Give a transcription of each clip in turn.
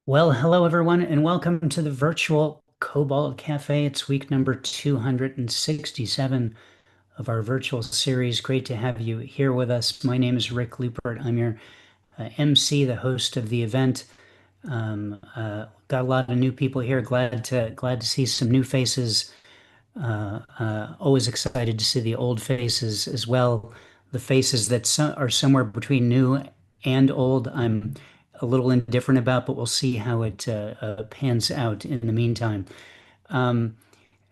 Well, hello everyone, and welcome to the virtual Cobalt Cafe. It's week number 267 of our virtual series. Great to have you here with us. My name is Rick Lupert. I'm your MC, the host of the event. Got a lot of new people here. Glad to see some new faces. Always excited to see the old faces as well. The faces that are somewhere between new and old, I'm a little indifferent about, but we'll see how it pans out in the meantime. Um,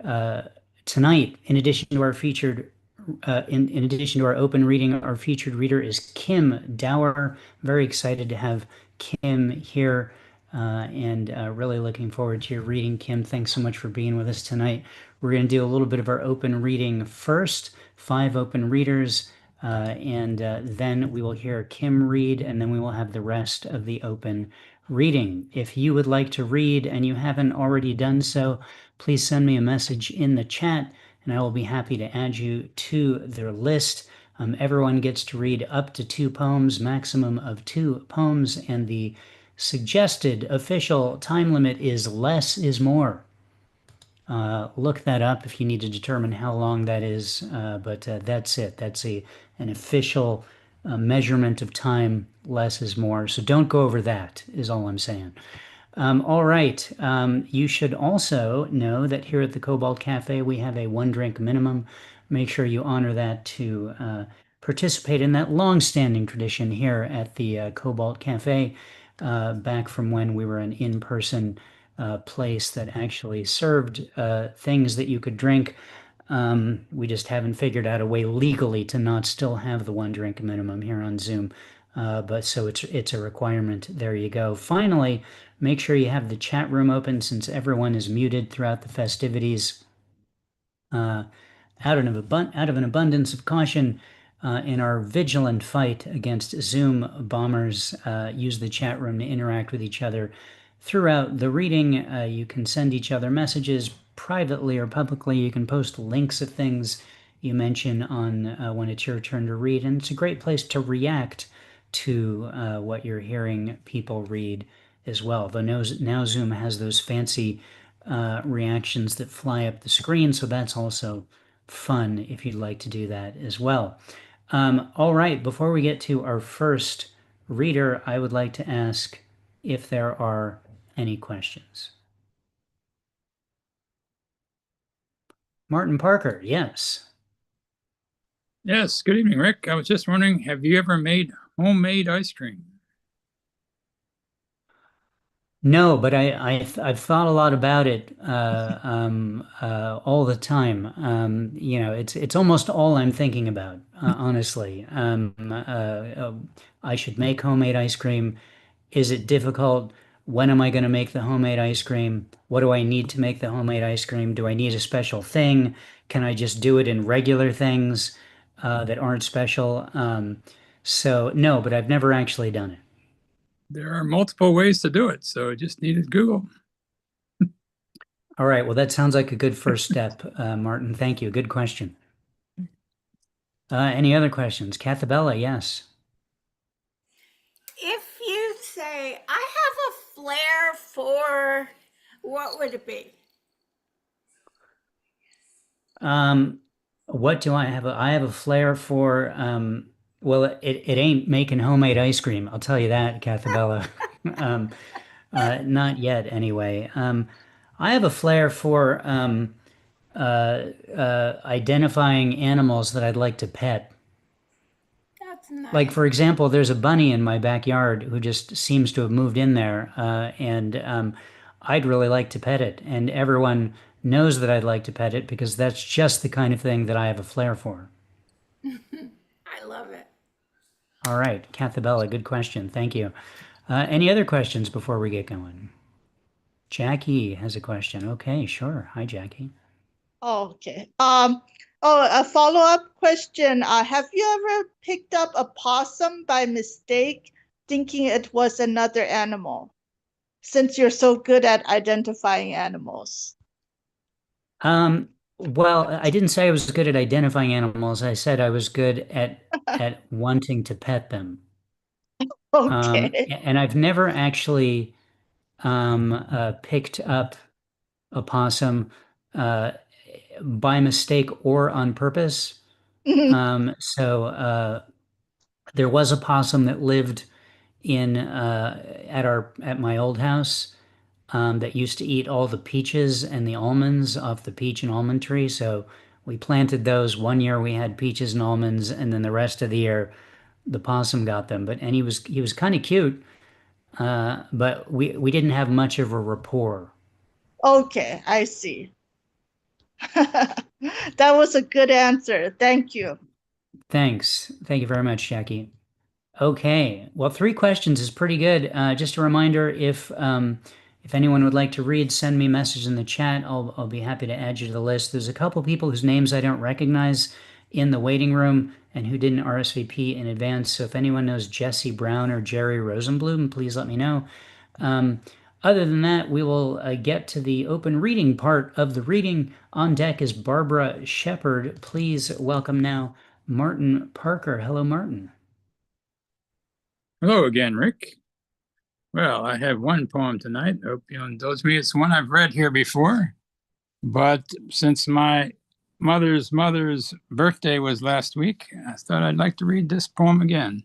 uh, Tonight, in addition to our in addition to our open reading, our featured reader is Kim Dower. Very excited to have Kim here, and really looking forward to your reading. Kim, thanks so much for being with us tonight. We're going to do a little bit of our open reading first, five open readers, and then we will hear Kim read, and then we will have the rest of the open reading. If you would like to read and you haven't already done so, please send me a message in the chat and I will be happy to add you to their list. Everyone gets to read up to two poems, maximum of two poems, and the suggested official time limit is less is more. Look that up if you need to determine how long that is, but that's it. That's an official measurement of time. Less is more. So don't go over that, is all I'm saying. All right. You should also know that here at the Cobalt Cafe, we have a one drink minimum. Make sure you honor that to participate in that long-standing tradition here at the Cobalt Cafe, back from when we were an in-person place that actually served things that you could drink. We just haven't figured out a way legally to not still have the one drink minimum here on Zoom. But so it's a requirement. There you go. Finally, make sure you have the chat room open since everyone is muted throughout the festivities. Uh, out of an abundance of caution, in our vigilant fight against Zoom bombers, use the chat room to interact with each other throughout the reading. You can send each other messages privately or publicly. You can post links of things you mention on when it's your turn to read, and it's a great place to react to what you're hearing people read as well. Though now Zoom has those fancy reactions that fly up the screen, so that's also fun if you'd like to do that as well. All right, before we get to our first reader, I would like to ask if there are any questions. Martin Parker, yes. Yes, good evening, Rick. I was just wondering, have you ever made homemade ice cream? No, but I've thought a lot about it all the time. It's almost all I'm thinking about, honestly. I should make homemade ice cream. Is it difficult? When am I going to make the homemade ice cream? What do I need to make the homemade ice cream? Do I need a special thing? Can I just do it in regular things that aren't special? So no, but I've never actually done it. There are multiple ways to do it, so just needed Google. All right. Well, that sounds like a good first step, Martin. Thank you. Good question. Any other questions? Cathabella, yes. If you say, I have a flair for, what would it be? Um, what do I have? I have a flair for, well, it ain't making homemade ice cream. I'll tell you that, Cathabella. Um, Not yet, anyway. I have a flair for identifying animals that I'd like to pet. That's Like, nice. for example, there's a bunny in my backyard who just seems to have moved in there, and I'd really like to pet it. And everyone knows that I'd like to pet it because that's just the kind of thing that I have a flair for. I love it. All right, Cathabella, good question. Thank you. Any other questions before we get going? Jackie has a question. Okay, sure. Hi, Jackie. Okay. A follow-up question. Have you ever picked up a possum by mistake, thinking it was another animal, since you're so good at identifying animals? Well, I didn't say I was good at identifying animals. I said I was good at wanting to pet them. Okay. And I've never actually picked up a possum by mistake or on purpose. So there was a possum that lived in at my old house that used to eat all the peaches and the almonds off the peach and almond tree. So we planted those. One year we had peaches and almonds, and then the rest of the year the possum got them. And he was kind of cute, but we didn't have much of a rapport. Okay, I see. That was a good answer. Thank you. Thanks. Thank you very much, Jackie. Okay, well, 3 questions is pretty good. Just a reminder, if anyone would like to read, send me a message in the chat. I'll be happy to add you to the list. There's a couple people whose names I don't recognize in the waiting room and who didn't RSVP in advance. So if anyone knows Jesse Brown or Jerry Rosenblum, please let me know. Other than that, we will get to the open reading part of the reading. On deck is Barbara Shepard. Please welcome now Martin Parker. Hello, Martin. Hello again, Rick. Well, I have one poem tonight. I hope you'll indulge me. It's one I've read here before, but since my mother's birthday was last week, I thought I'd like to read this poem again.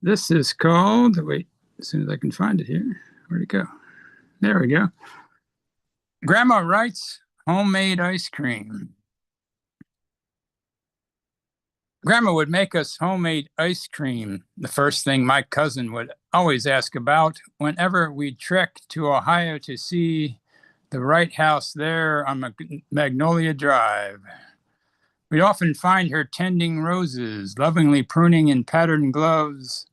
This is called, wait, as soon as I can find it here. Where'd it go? There we go. Grandma writes homemade ice cream. Grandma would make us homemade ice cream, the first thing my cousin would always ask about whenever we trekked to Ohio to see the Wright House there on Magnolia Drive. We'd often find her tending roses, lovingly pruning in patterned gloves,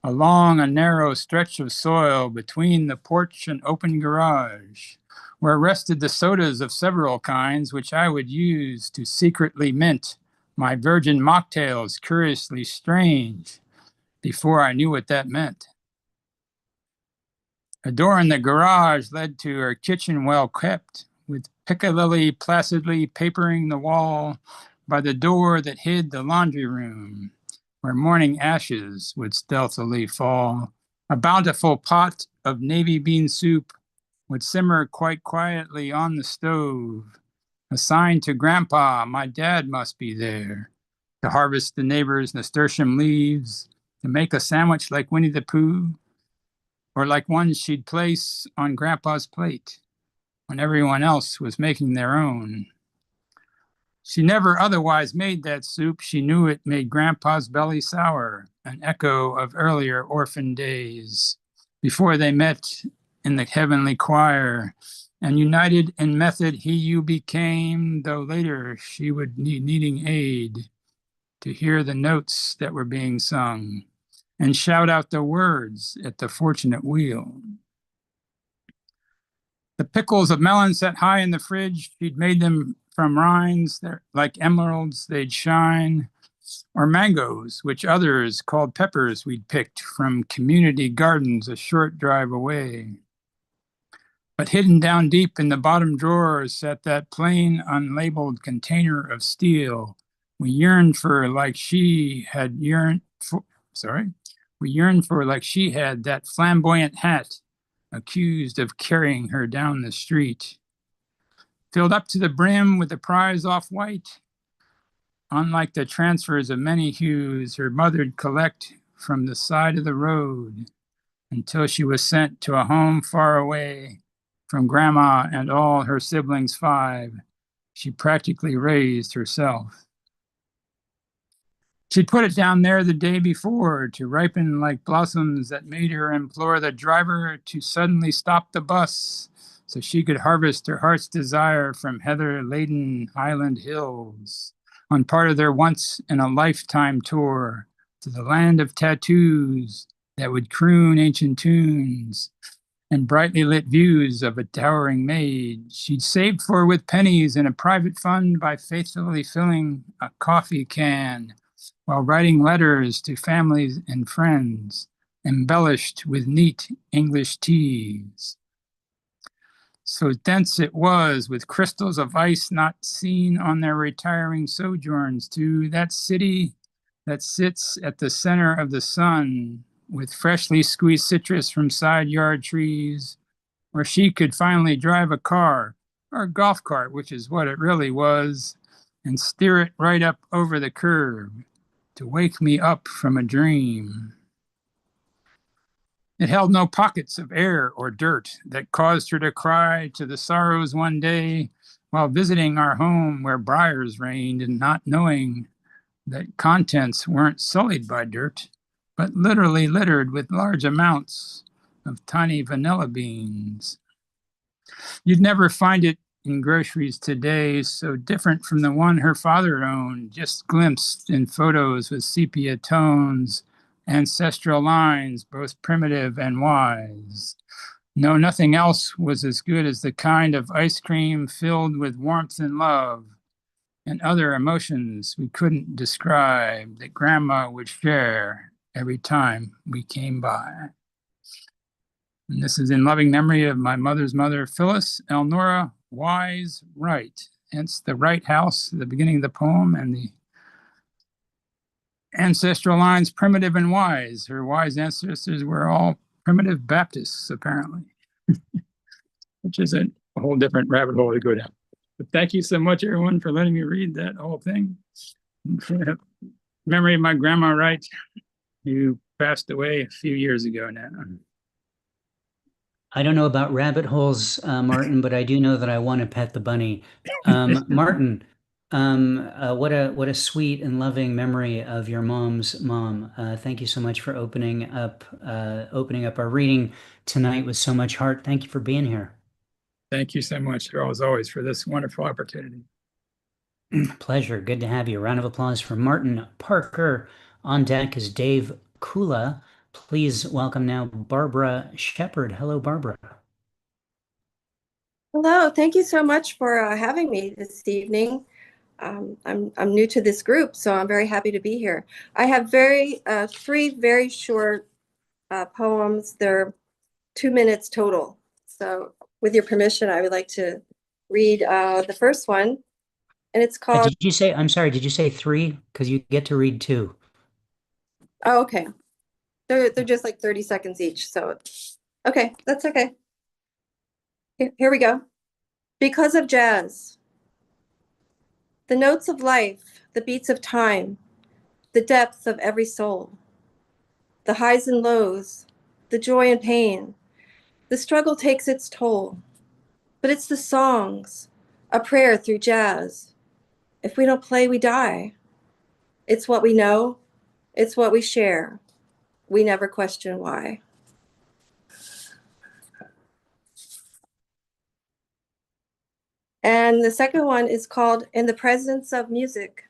along a narrow stretch of soil between the porch and open garage, where rested the sodas of several kinds, which I would use to secretly mint my virgin mocktails, curiously strange, before I knew what that meant. A door in the garage led to her kitchen, well kept, with piccalilli placidly papering the wall by the door that hid the laundry room, where morning ashes would stealthily fall. A bountiful pot of navy bean soup would simmer quite quietly on the stove. A sign to Grandpa, my dad must be there, to harvest the neighbor's nasturtium leaves, to make a sandwich like Winnie the Pooh, or like one she'd place on Grandpa's plate when everyone else was making their own. She never otherwise made that soup. She knew it made Grandpa's belly sour, an echo of earlier orphan days, before they met in the heavenly choir, and united in method he you became, though later she would need needing aid to hear the notes that were being sung and shout out the words at the fortunate wheel. The pickles of melon set high in the fridge, she'd made them from rinds that, like emeralds, they'd shine, or mangoes, which others called peppers we'd picked from community gardens a short drive away. But hidden down deep in the bottom drawers sat that plain, unlabeled container of steel we yearned for like she had like she had that flamboyant hat accused of carrying her down the street. Filled up to the brim with the prize off-white, unlike the transfers of many hues her mother'd collect from the side of the road until she was sent to a home far away from Grandma and all her siblings 5, she practically raised herself. She'd put it down there the day before to ripen like blossoms that made her implore the driver to suddenly stop the bus so she could harvest her heart's desire from heather-laden highland hills on part of their once-in-a-lifetime tour to the land of tattoos that would croon ancient tunes and brightly lit views of a towering maid she'd saved for with pennies in a private fund by faithfully filling a coffee can while writing letters to families and friends, embellished with neat English teas. So dense it was with crystals of ice not seen on their retiring sojourns to that city that sits at the center of the sun, with freshly squeezed citrus from side yard trees, where she could finally drive a car, or a golf cart, which is what it really was, and steer it right up over the curb to wake me up from a dream. It held no pockets of air or dirt that caused her to cry to the sorrows one day while visiting our home where briars reigned, and not knowing that contents weren't sullied by dirt, but literally littered with large amounts of tiny vanilla beans. You'd never find it in groceries today, so different from the one her father owned, just glimpsed in photos with sepia tones, ancestral lines, both primitive and wise. No, nothing else was as good as the kind of ice cream filled with warmth and love and other emotions we couldn't describe that Grandma would share every time we came by. And this is in loving memory of my mother's mother, Phyllis Elnora Wise Wright. Hence the Wright House at the beginning of the poem, and the ancestral lines, primitive and wise. Her wise ancestors were all primitive Baptists, apparently, which is a whole different rabbit hole to go down. But thank you so much, everyone, for letting me read that whole thing. Memory of my grandma Wright, who passed away a few years ago now. I don't know about rabbit holes, Martin, but I do know that I want to pet the bunny. Martin, what a sweet and loving memory of your mom's mom. Thank you so much for opening up our reading tonight with so much heart. Thank you for being here. Thank you so much, as always, for this wonderful opportunity. Pleasure. Good to have you. Round of applause for Martin Parker. On deck is Dave Kula. Please welcome now Barbara Shepard. Hello, Barbara. Hello. Thank you so much for having me this evening. I'm new to this group, so I'm very happy to be here. I have three very short poems. They're 2 minutes total. So with your permission, I would like to read the first one. And it's called... I'm sorry, did you say 3? Because you get to read 2. Oh, okay. They're just like 30 seconds each. So, okay, that's okay. Here we go. Because of jazz. The notes of life, the beats of time, the depth of every soul, the highs and lows, the joy and pain, the struggle takes its toll. But it's the songs, a prayer through jazz. If we don't play, we die. It's what we know, it's what we share. We never question why. And the second one is called In the Presence of Music.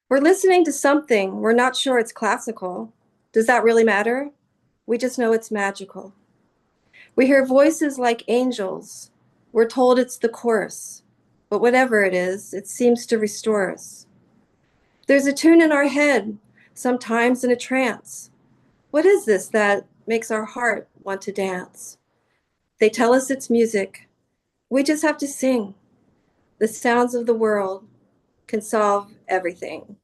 We're listening to something, we're not sure it's classical. Does that really matter? We just know it's magical. We hear voices like angels. We're told it's the chorus, but whatever it is, it seems to restore us. There's a tune in our head, sometimes in a trance. What is this that makes our heart want to dance? They tell us it's music. We just have to sing. The sounds of the world can solve everything.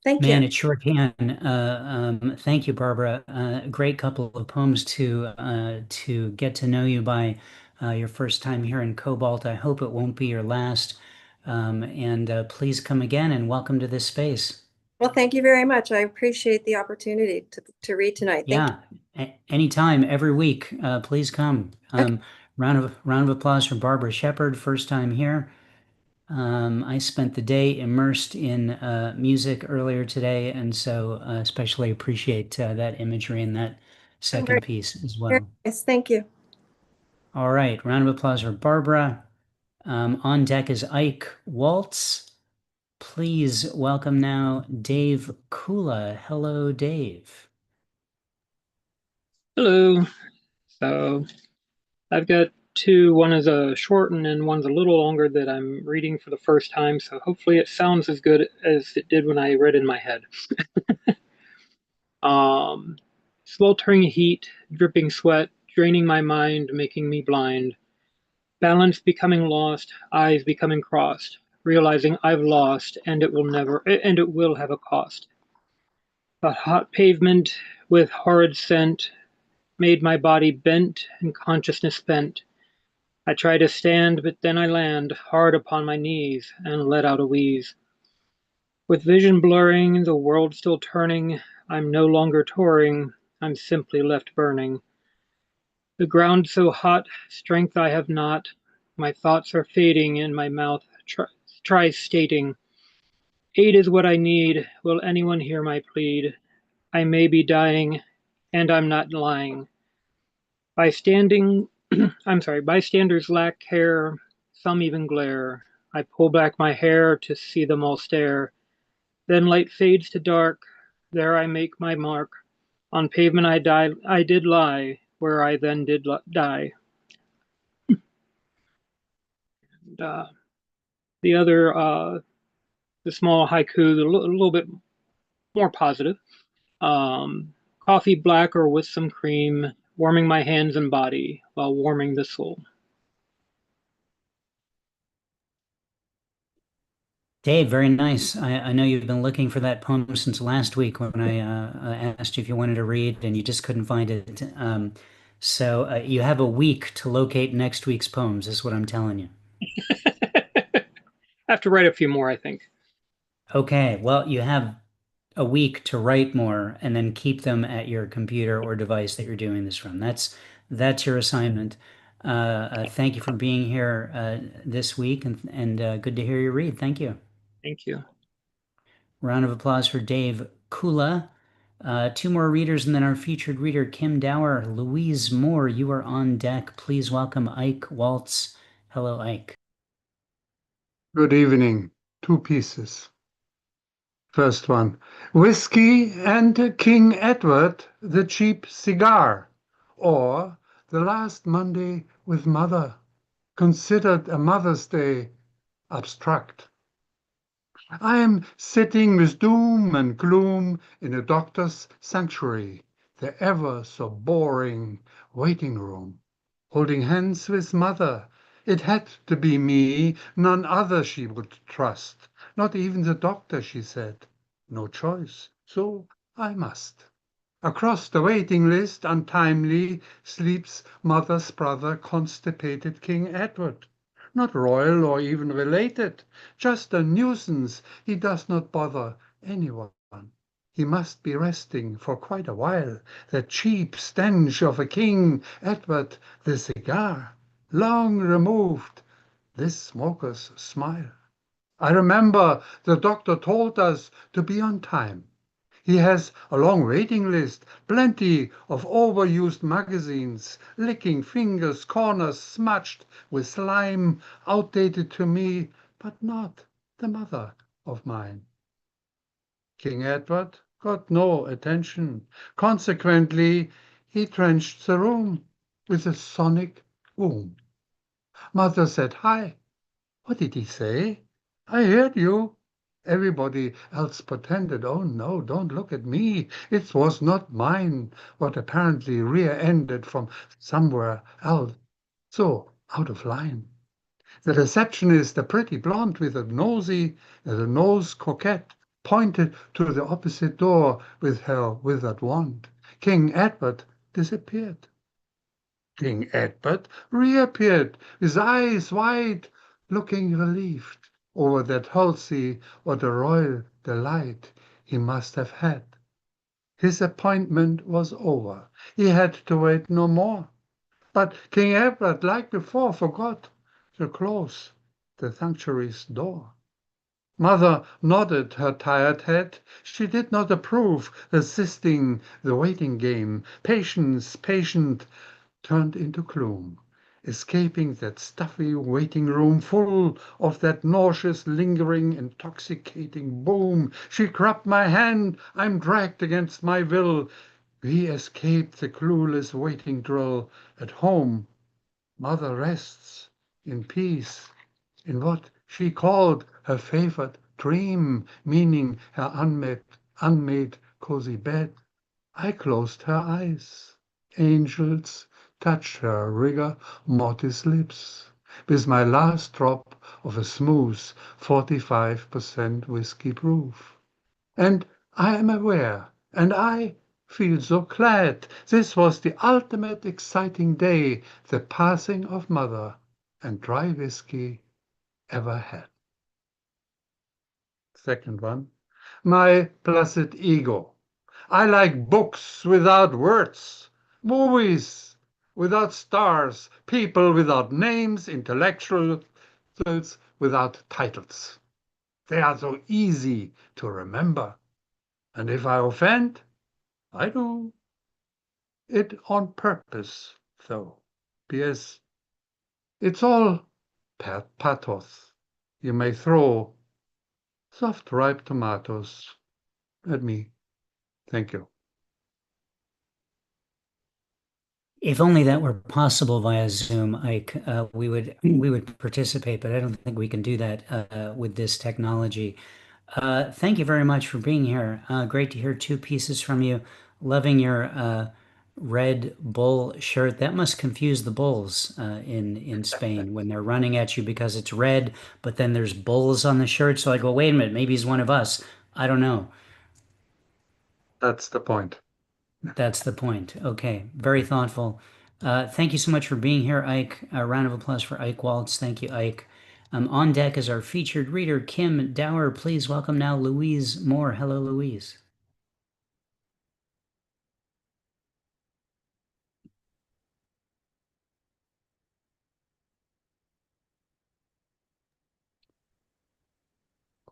Thank you. Man, it sure can. Thank you, Barbara. Great couple of poems to get to know you by your first time here in Cobalt. I hope it won't be your last. And please come again and welcome to this space. Well, thank you very much. I appreciate the opportunity to read tonight. Thank you. Anytime, every week. Please come. Okay. Round of applause for Barbara Shepard, first time here. I spent the day immersed in music earlier today, and so especially appreciate that imagery in that second piece as well. Yes, thank you. All right, round of applause for Barbara. On deck is Ike Waltz. Please welcome now Dave Kula. Hello, Dave. Hello. So I've got two. One is a short and one's a little longer that I'm reading for the first time. So hopefully it sounds as good as it did when I read in my head. Sweltering heat, dripping sweat, draining my mind, making me blind. Balance becoming lost, eyes becoming crossed. realizing I've lost, and it will have a cost. The hot pavement with horrid scent made my body bent and consciousness spent. I try to stand, but then I land hard upon my knees and let out a wheeze. With vision blurring, the world still turning, I'm no longer touring, I'm simply left burning. The ground so hot, strength I have not, my thoughts are fading, and my mouth tries stating, aid is what I need, will anyone hear my plead? I may be dying, and I'm not lying. Bystanders lack care, some even glare. I pull back my hair to see them all stare. Then light fades to dark, there I make my mark. On pavement I did lie, where I then did die. And, the small haiku, a little bit more positive. Coffee black or with some cream, warming my hands and body while warming the soul. Dave, very nice. I know you've been looking for that poem since last week when I asked you if you wanted to read and you just couldn't find it. So you have a week to locate next week's poems, is what I'm telling you. I have to write a few more, I think. Okay, well, you have a week to write more and then keep them at your computer or device that you're doing this from. That's your assignment. Thank you for being here this week and good to hear you read. Thank you. Thank you. Round of applause for Dave Kula. Two more readers and then our featured reader, Kim Dower. Louise Moore, you are on deck. Please welcome Ike Waltz. Hello, Ike. Good evening. Two pieces. First one, Whiskey and King Edward, the Cheap Cigar, or The Last Monday with Mother, considered a Mother's Day, abstract. I am sitting with doom and gloom in a doctor's sanctuary, the ever so boring waiting room, holding hands with Mother. It had to be me, none other she would trust. Not even the doctor, she said. No choice, so I must. Across the waiting list, untimely, sleeps Mother's brother, constipated King Edward. Not royal or even related, just a nuisance. He does not bother anyone. He must be resting for quite a while. The cheap stench of a King Edward, the cigar, long removed, this smoker's smile. I remember the doctor told us to be on time. He has a long waiting list, plenty of overused magazines, licking fingers, corners smudged with slime, outdated to me, but not the mother of mine. King Edward got no attention. Consequently, he trenched the room with a sonic boom. Mother said, "Hi." What did he say? I heard you. Everybody else pretended, oh no, don't look at me. It was not mine, what apparently rear-ended from somewhere else. So, out of line. The receptionist, a pretty blonde with a nose coquette, pointed to the opposite door with her withered wand. King Edward disappeared. King Edward reappeared with eyes wide, looking relieved over that healthy what a royal delight he must have had. His appointment was over. He had to wait no more. But King Edward, like before, forgot to close the sanctuary's door. Mother nodded her tired head. She did not approve, resisting the waiting game. Patience, patient, turned into gloom, escaping that stuffy waiting room full of that nauseous, lingering, intoxicating boom. She grabbed my hand, I'm dragged against my will. We escaped the clueless waiting drill. At home, Mother rests in peace, in what she called her favorite dream, meaning her unmade cozy bed. I closed her eyes. Angels touched her rigor mortis lips. with my last drop of a smooth 45% whiskey proof. And I am aware, and I feel so glad this was the ultimate exciting day the passing of mother and dry whiskey ever had. Second one, my blessed ego. I like books without words, movies without stars, people without names, intellectuals without titles. They are so easy to remember. And if I offend, I do it on purpose, though. P.S. It's all pathos. You may throw soft ripe tomatoes at me. Thank you. If only that were possible via Zoom, Ike, we would participate, but I don't think we can do that with this technology. Thank you very much for being here. Great to hear two pieces from you. Loving your red bull shirt. That must confuse the bulls in Spain when they're running at you because it's red, but then there's bulls on the shirt. So I go, wait a minute, maybe he's one of us. I don't know. That's the point. That's the point. Okay, very thoughtful. Thank you so much for being here, Ike. A round of applause for Ike Waltz. Thank you, Ike. On deck is our featured reader, Kim Dower. Please welcome now Louise Moore. Hello, Louise.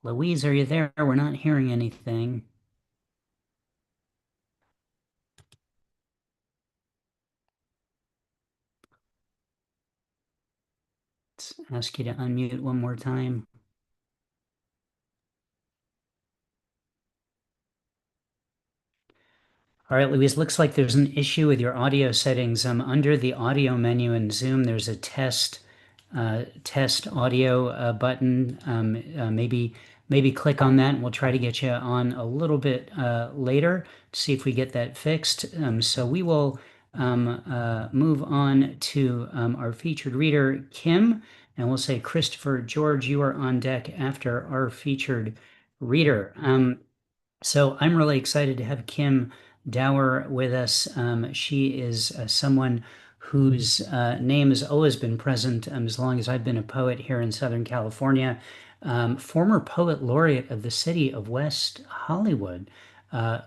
Louise, are you there? We're not hearing anything. Let's ask you to unmute one more time. All right, Louise, looks like there's an issue with your audio settings. Under the audio menu in Zoom, there's a test audio button. Maybe click on that and we'll try to get you on a little bit later to see if we get that fixed. So we will move on to our featured reader, Kim, and we'll say, Christopher George, you are on deck after our featured reader. So I'm really excited to have Kim Dower with us. She is someone whose name has always been present as long as I've been a poet here in Southern California. Former poet laureate of the city of West Hollywood.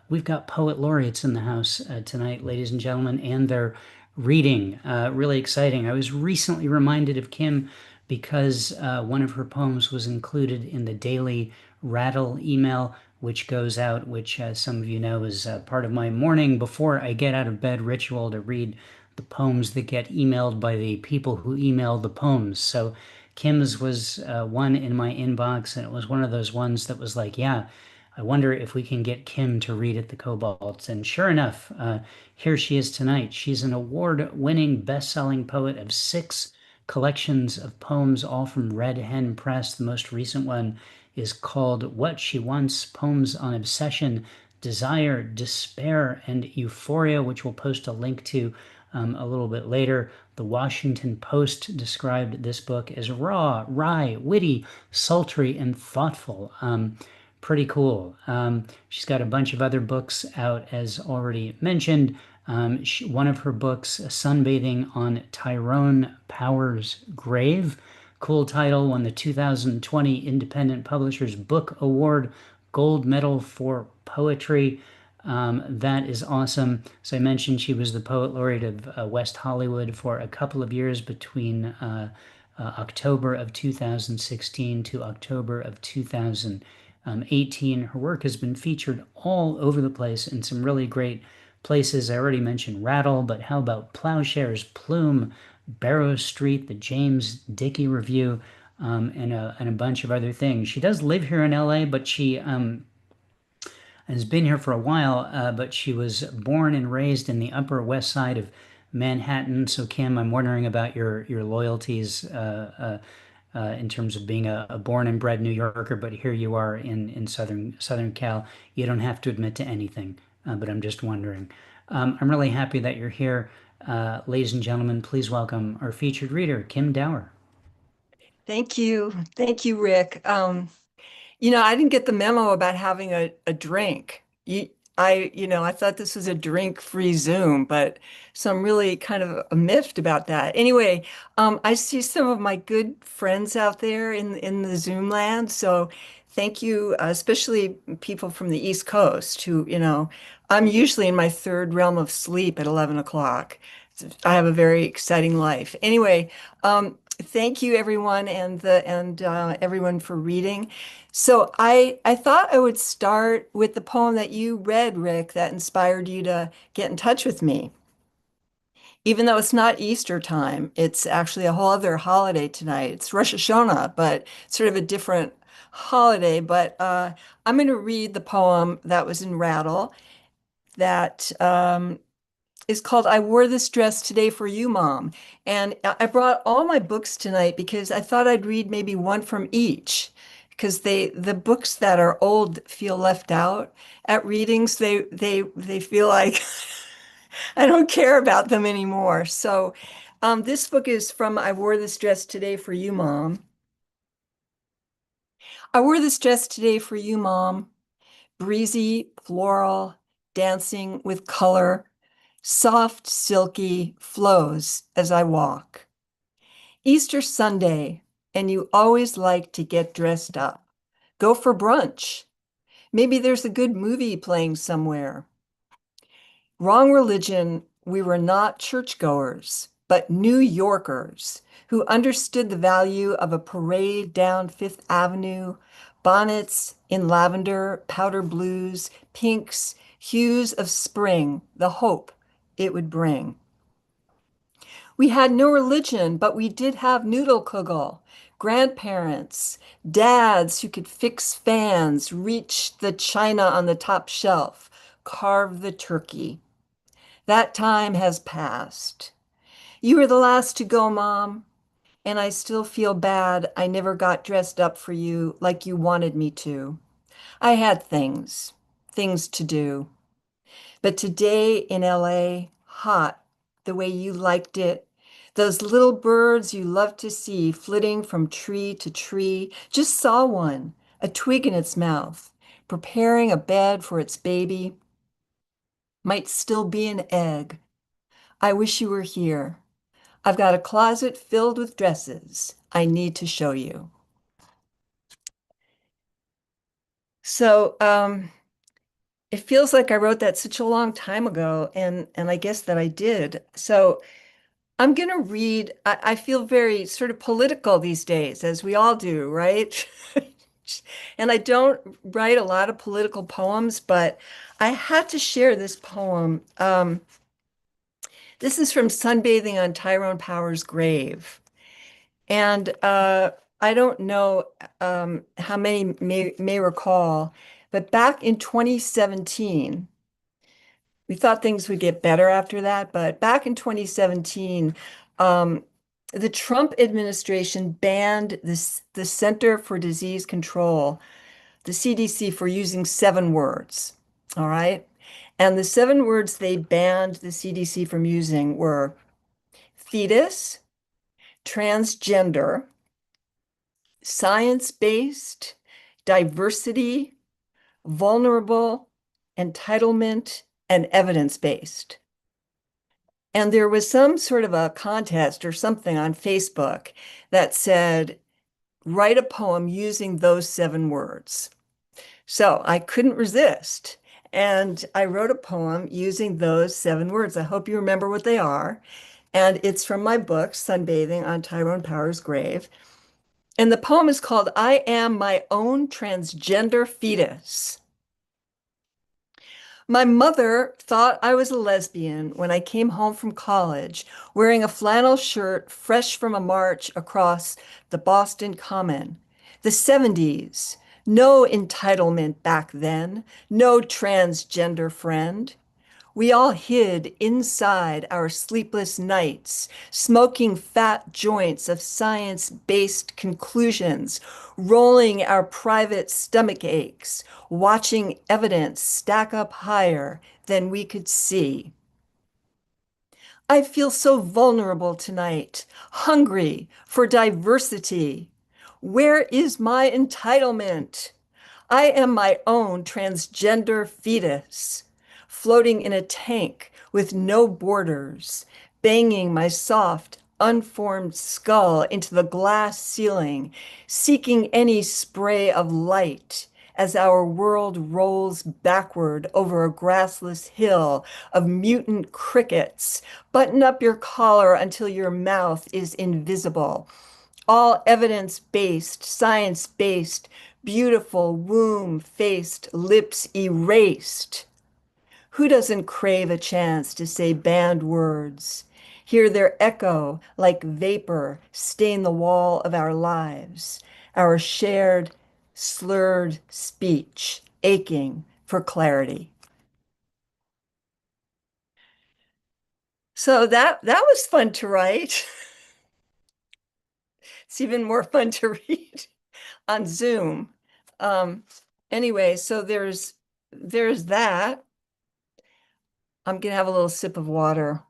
We've got poet laureates in the house tonight, ladies and gentlemen, and they're reading. Really exciting. I was recently reminded of Kim because one of her poems was included in the daily Rattle email, which goes out, which some of you know is part of my morning before I get out of bed ritual to read the poems that get emailed by the people who email the poems. So Kim's was one in my inbox, and it was one of those ones that was like, yeah, I wonder if we can get Kim to read at the Cobalt. And sure enough, here she is tonight. She's an award-winning, best-selling poet of 6 collections of poems, all from Red Hen Press. The most recent one is called What She Wants, Poems on Obsession, Desire, Despair, and Euphoria, which we'll post a link to a little bit later. The Washington Post described this book as raw, wry, witty, sultry, and thoughtful. Pretty cool. She's got a bunch of other books out, as already mentioned. One of her books, Sunbathing on Tyrone Power's Grave. Cool title, won the 2020 Independent Publishers Book Award, Gold Medal for Poetry. That is awesome. As I mentioned, she was the Poet Laureate of West Hollywood for a couple of years between October of 2016 to October of 2018. Her work has been featured all over the place in some really great places. I already mentioned Rattle, but how about Plowshares, Plume, Barrow Street, the James Dickey Review, and a bunch of other things. She does live here in LA, but she has been here for a while, but she was born and raised in the Upper West Side of Manhattan. So Kim, I'm wondering about your loyalties in terms of being a born and bred New Yorker, but here you are in Southern Cal. You don't have to admit to anything, but I'm just wondering. I'm really happy that you're here. Ladies and gentlemen, please welcome our featured reader, Kim Dower. Thank you. Thank you, Rick. I didn't get the memo about having a drink. I thought this was a drink-free Zoom, but so I'm really kind of miffed about that. Anyway, I see some of my good friends out there in the Zoom land. So thank you, especially people from the East Coast who, I'm usually in my third realm of sleep at 11 o'clock. I have a very exciting life. Anyway, thank you everyone and everyone for reading. So I thought I would start with the poem that you read, Rick, that inspired you to get in touch with me. Even though it's not Easter time, it's actually a whole other holiday tonight. It's Rosh Hashanah, but sort of a different holiday. But I'm going to read the poem that was in Rattle that is called I Wore This Dress Today for You, Mom. And I brought all my books tonight because I thought I'd read maybe one from each. Because the books that are old feel left out at readings. They feel like I don't care about them anymore. So this book is from I Wore This Dress Today for You, Mom. I wore this dress today for you, Mom. Breezy, floral, dancing with color, soft, silky flows as I walk. Easter Sunday, and you always like to get dressed up. Go for brunch. Maybe there's a good movie playing somewhere. Wrong religion, we were not churchgoers, but New Yorkers who understood the value of a parade down Fifth Avenue, bonnets in lavender, powder blues, pinks, hues of spring, the hope it would bring. We had no religion, but we did have noodle kugel, grandparents, dads who could fix fans, reach the china on the top shelf, carve the turkey. That time has passed. You were the last to go, Mom, and I still feel bad I never got dressed up for you like you wanted me to. I had things to do. But today in LA, hot, the way you liked it, those little birds you love to see flitting from tree to tree, just saw one, a twig in its mouth, preparing a bed for its baby. Might still be an egg. I wish you were here. I've got a closet filled with dresses I need to show you. So, it feels like I wrote that such a long time ago, and I guess that I did. So I'm going to read, I feel very sort of political these days, as we all do, right? And I don't write a lot of political poems, but I had to share this poem. This is from Sunbathing on Tyrone Power's Grave. And I don't know how many may recall, but back in 2017, we thought things would get better after that, but back in 2017, the Trump administration banned the Center for Disease Control, the CDC, for using 7 words. All right. And the 7 words they banned the CDC from using were fetus, transgender, science-based, diversity, vulnerable, entitlement, and evidence-based. And there was some sort of a contest or something on Facebook that said, write a poem using those 7 words. So I couldn't resist. And I wrote a poem using those 7 words. I hope you remember what they are. And it's from my book, Sunbathing on Tyrone Power's Grave. And the poem is called I Am My Own Transgender Fetus. My mother thought I was a lesbian when I came home from college wearing a flannel shirt fresh from a march across the Boston Common. The 70s. No entitlement back then. No transgender friend. We all hid inside our sleepless nights, smoking fat joints of science-based conclusions, rolling our private stomach aches, watching evidence stack up higher than we could see. I feel so vulnerable tonight, hungry for diversity. Where is my entitlement? I am my own transgender fetus, floating in a tank with no borders, banging my soft, unformed skull into the glass ceiling, seeking any spray of light as our world rolls backward over a grassless hill of mutant crickets. Button up your collar until your mouth is invisible. All evidence-based, science-based, beautiful, womb-faced, lips erased. Who doesn't crave a chance to say banned words, hear their echo like vapor stain the wall of our lives, our shared, slurred speech aching for clarity? So that was fun to write. It's even more fun to read on Zoom. Um, anyway, so there's that. I'm gonna have a little sip of water.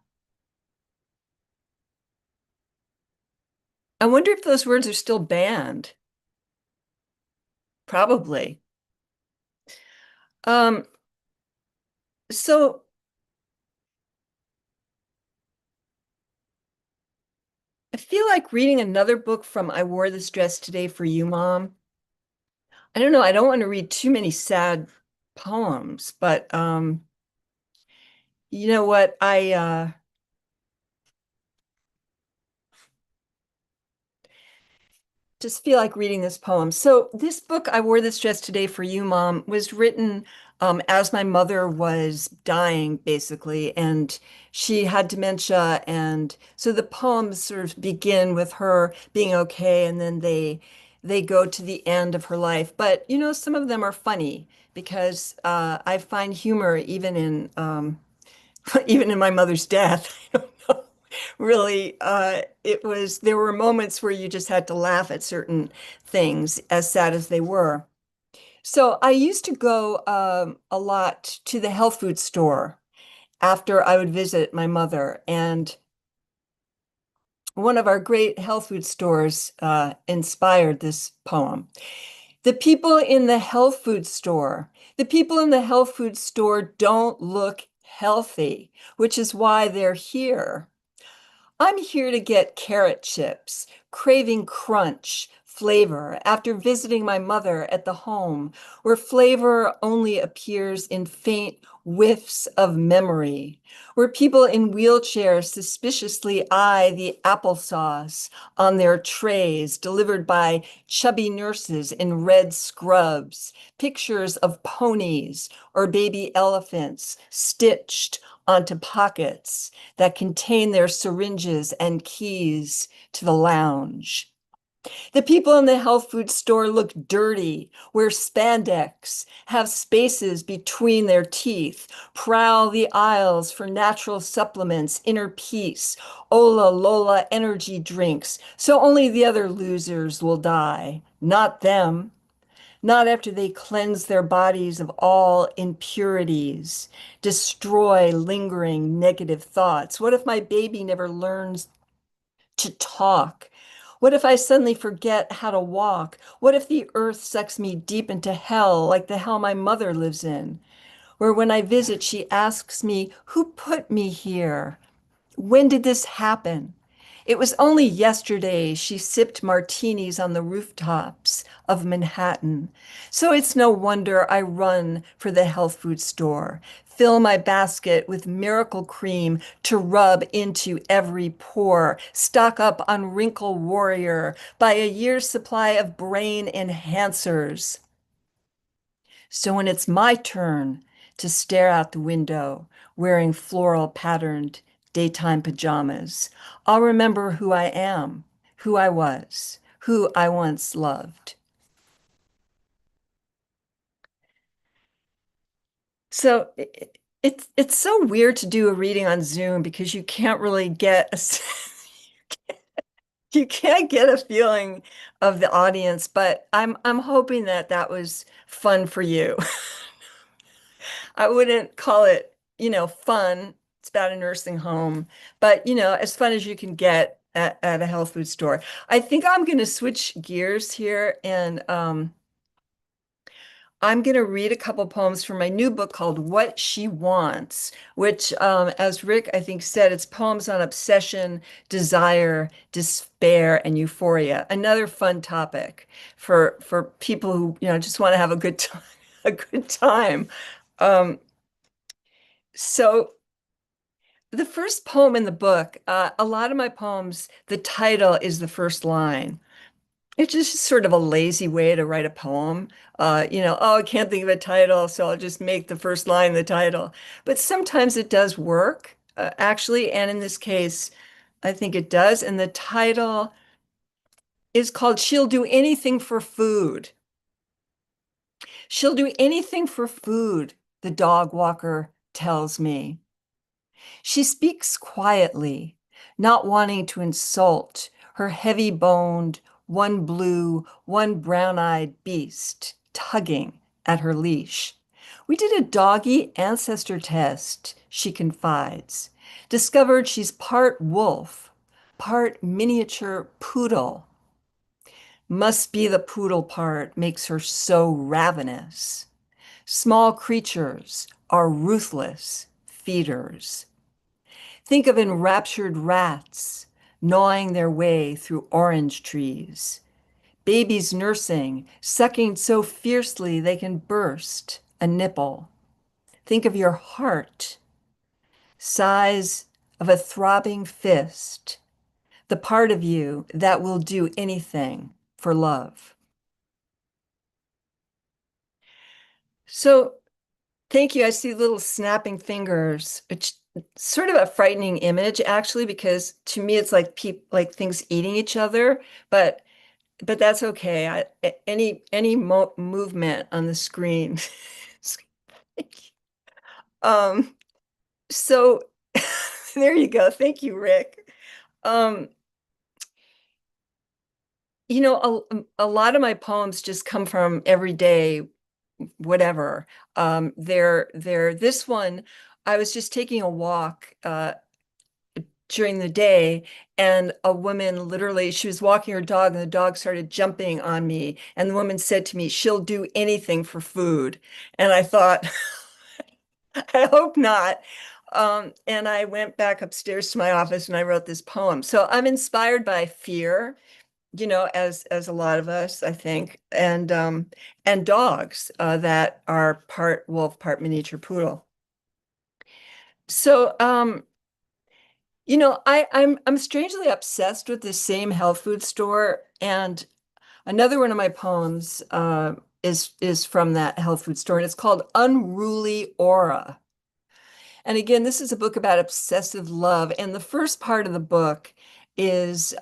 I wonder if those words are still banned. Probably. Um, so I feel like reading another book from I Wore This Dress Today for You, Mom. I don't know, I don't want to read too many sad poems, but you know what? I just feel like reading this poem. So this book, I Wore This Dress Today for You, Mom, was written as my mother was dying, basically, and she had dementia. And so the poems sort of begin with her being okay, and then they go to the end of her life. But you know, some of them are funny because I find humor even in even in my mother's death. I don't know. Really, there were moments where you just had to laugh at certain things, as sad as they were. So I used to go a lot to the health food store after I would visit my mother. And one of our great health food stores inspired this poem. The people in the health food store, the people in the health food store don't look healthy, which is why they're here. I'm here to get carrot chips, craving crunch, flavor, after visiting my mother at the home, where flavor only appears in faint whiffs of memory, where people in wheelchairs suspiciously eye the applesauce on their trays delivered by chubby nurses in red scrubs, pictures of ponies or baby elephants stitched onto pockets that contain their syringes and keys to the lounge. The people in the health food store look dirty, wear spandex, have spaces between their teeth, prowl the aisles for natural supplements, inner peace, Ola Lola energy drinks, so only the other losers will die, not them. Not after they cleanse their bodies of all impurities, destroy lingering negative thoughts. What if my baby never learns to talk? What if I suddenly forget how to walk? What if the earth sucks me deep into hell, like the hell my mother lives in, where when I visit, she asks me, who put me here? When did this happen? It was only yesterday she sipped martinis on the rooftops of Manhattan. So it's no wonder I run for the health food store, fill my basket with miracle cream to rub into every pore, stock up on Wrinkle Warrior, buy a year's supply of brain enhancers. So when it's my turn to stare out the window, wearing floral patterned daytime pajamas, I'll remember who I am, who I was, who I once loved. So it's so weird to do a reading on Zoom because you can't really get you can't get a feeling of the audience, but I'm hoping that that was fun for you. I wouldn't call it, fun. It's about a nursing home, but as fun as you can get at a health food store. I think I'm going to switch gears here, and I'm going to read a couple poems from my new book called What She Wants, which, as Rick, I think, said, it's poems on obsession, desire, despair, and euphoria. Another fun topic for people who, just want to have a good time, a good time. So the first poem in the book, a lot of my poems, the title is the first line. It's just sort of a lazy way to write a poem. Oh, I can't think of a title, so I'll just make the first line the title. But sometimes it does work, actually. And in this case, I think it does. And the title is called She'll Do Anything for Food. She'll do anything for food, the dog walker tells me. She speaks quietly, not wanting to insult her heavy-boned, one blue, one brown-eyed beast tugging at her leash. We did a doggy ancestor test, she confides. Discovered she's part wolf, part miniature poodle. Must be the poodle part makes her so ravenous. Small creatures are ruthless feeders. Think of enraptured rats gnawing their way through orange trees. Babies nursing, sucking so fiercely they can burst a nipple. Think of your heart, size of a throbbing fist, the part of you that will do anything for love. So thank you. I see little snapping fingers. It's sort of a frightening image, actually, because to me it's like things eating each other. But that's okay. Any movement on the screen. um. So there you go. Thank you, Rick. Um. A lot of my poems just come from everyday whatever. This one, I was just taking a walk during the day, and a woman literally, she was walking her dog and the dog started jumping on me. And the woman said to me, she'll do anything for food. And I thought, I hope not. And I went back upstairs to my office and I wrote this poem. So I'm inspired by fear, as a lot of us, I think, and dogs that are part wolf, part miniature poodle. So, I'm strangely obsessed with the same health food store, and another one of my poems is from that health food store, and it's called Unruly Aura. And again, this is a book about obsessive love, and the first part of the book is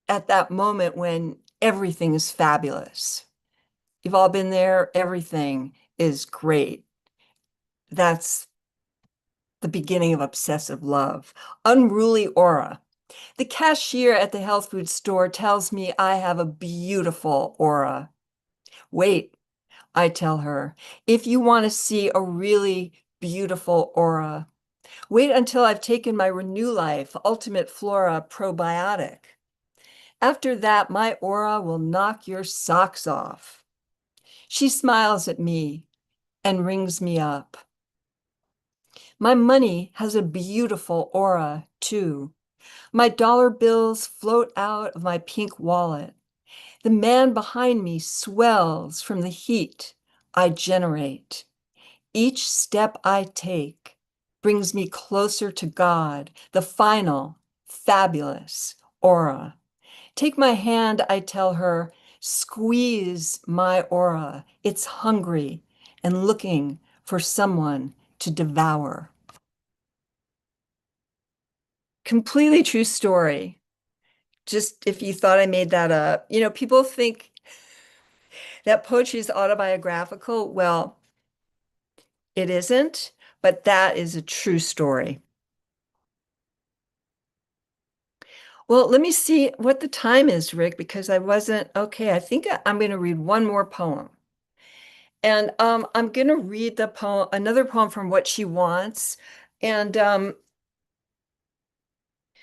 at that moment when everything is fabulous. You've all been there, everything is great. That's the beginning of obsessive love. Unruly aura. The cashier at the health food store tells me I have a beautiful aura. Wait, I tell her, if you want to see a really beautiful aura, wait until I've taken my Renew Life Ultimate Flora probiotic. After that, my aura will knock your socks off. She smiles at me and rings me up. My money has a beautiful aura, too. My dollar bills float out of my pink wallet. The man behind me swells from the heat I generate. Each step I take brings me closer to God, the final, fabulous aura. Take my hand, I tell her, squeeze my aura. It's hungry and looking for someone to devour. Completely true story. Just if you thought I made that up, people think that poetry is autobiographical. Well, it isn't, but that is a true story. Well, let me see what the time is, Rick, because I wasn't, okay, I think I'm going to read one more poem. And I'm going to read the poem, another poem from What She Wants. And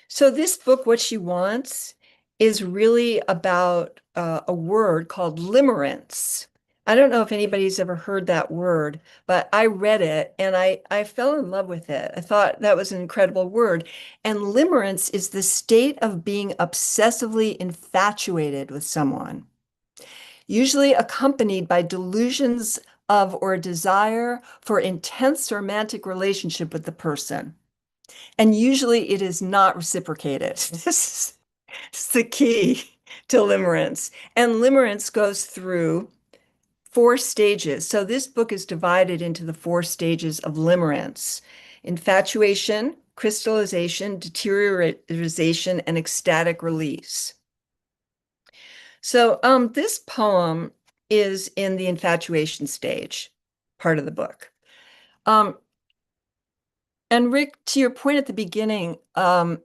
So this book, What She Wants, is really about a word called limerence. I don't know if anybody's ever heard that word, but I read it and I fell in love with it. I thought that was an incredible word. And limerence is the state of being obsessively infatuated with someone, usually accompanied by delusions of or a desire for intense romantic relationship with the person. And usually it is not reciprocated. This is the key to limerence. And limerence goes through 4 stages. So this book is divided into the 4 stages of limerence: infatuation, crystallization, deteriorization, and ecstatic release. So this poem is in the infatuation stage, part of the book. And Rick, to your point at the beginning, I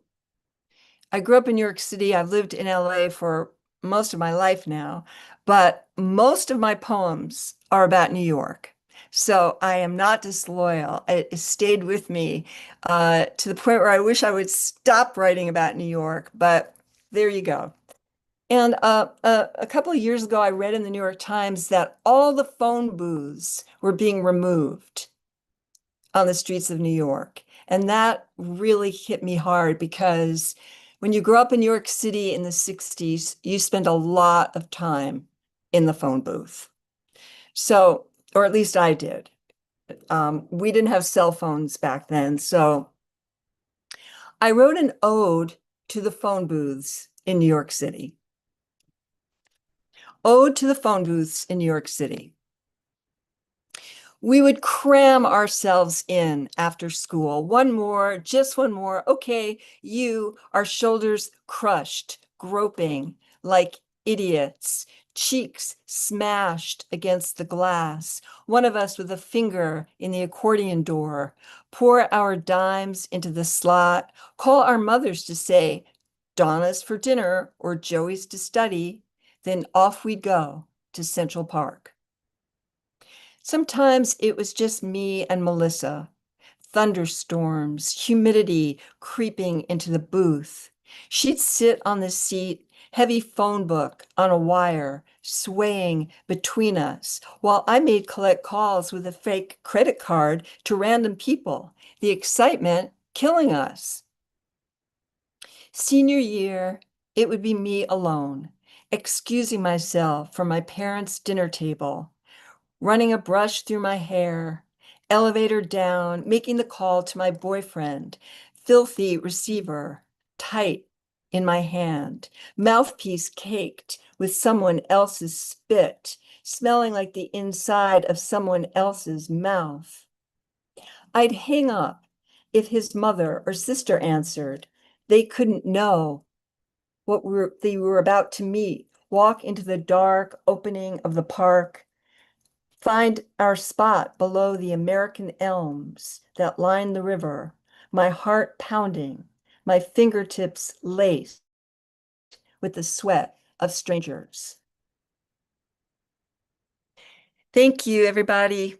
grew up in New York City. I've lived in LA for most of my life now, but most of my poems are about New York. So I am not disloyal. It stayed with me to the point where I wish I would stop writing about New York, but there you go. And a couple of years ago, I read in the New York Times that all the phone booths were being removed on the streets of New York. And that really hit me hard because when you grow up in New York City in the 60s, you spend a lot of time in the phone booth. So, or at least I did. We didn't have cell phones back then. So I wrote an ode to the phone booths in New York City. Ode to the phone booths in New York City. We would cram ourselves in after school. One more, just one more. Okay, you, our shoulders crushed, groping like idiots, cheeks smashed against the glass. One of us with a finger in the accordion door. Pour our dimes into the slot. Call our mothers to say, Donna's for dinner or Joey's to study. Then off we'd go to Central Park. Sometimes it was just me and Melissa. Thunderstorms, humidity creeping into the booth. She'd sit on the seat, heavy phone book on a wire, swaying between us, while I made collect calls with a fake credit card to random people, the excitement killing us. Senior year, it would be me alone, excusing myself from my parents' dinner table, running a brush through my hair, elevator down, making the call to my boyfriend, filthy receiver, tight in my hand, mouthpiece caked with someone else's spit, smelling like the inside of someone else's mouth. I'd hang up if his mother or sister answered. They couldn't know what they were about to meet, walk into the dark opening of the park, find our spot below the American elms that line the river, my heart pounding, my fingertips laced with the sweat of strangers. Thank you, everybody.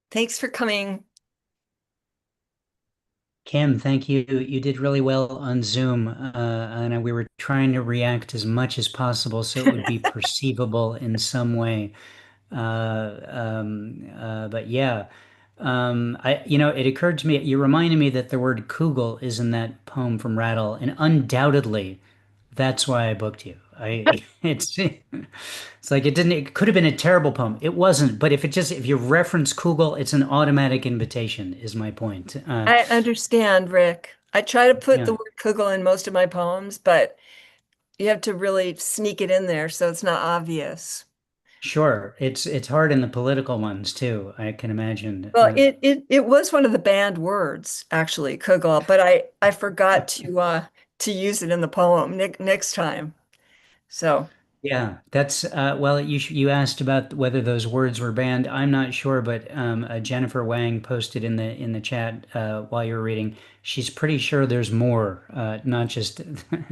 Thanks for coming. Kim, thank you. You did really well on Zoom, and we were trying to react as much as possible so it would be perceivable in some way. But yeah, it occurred to me, you reminded me that the word Kugel is in that poem from Rattle, and undoubtedly that's why I booked you. It's like it could have been a terrible poem. It wasn't, but if you reference Kugel, it's an automatic invitation, is my point. I understand, Rick. I try to put Yeah. the word Kugel in most of my poems, but you have to really sneak it in there so it's not obvious. Sure, it's hard in the political ones too, I can imagine. Well, it was one of the banned words, actually, Kugel, but I forgot to use it in the poem next time. So Yeah, that's well, you asked about whether those words were banned. I'm not sure, but Jennifer Wang posted in the chat while you were reading. She's pretty sure there's more, not just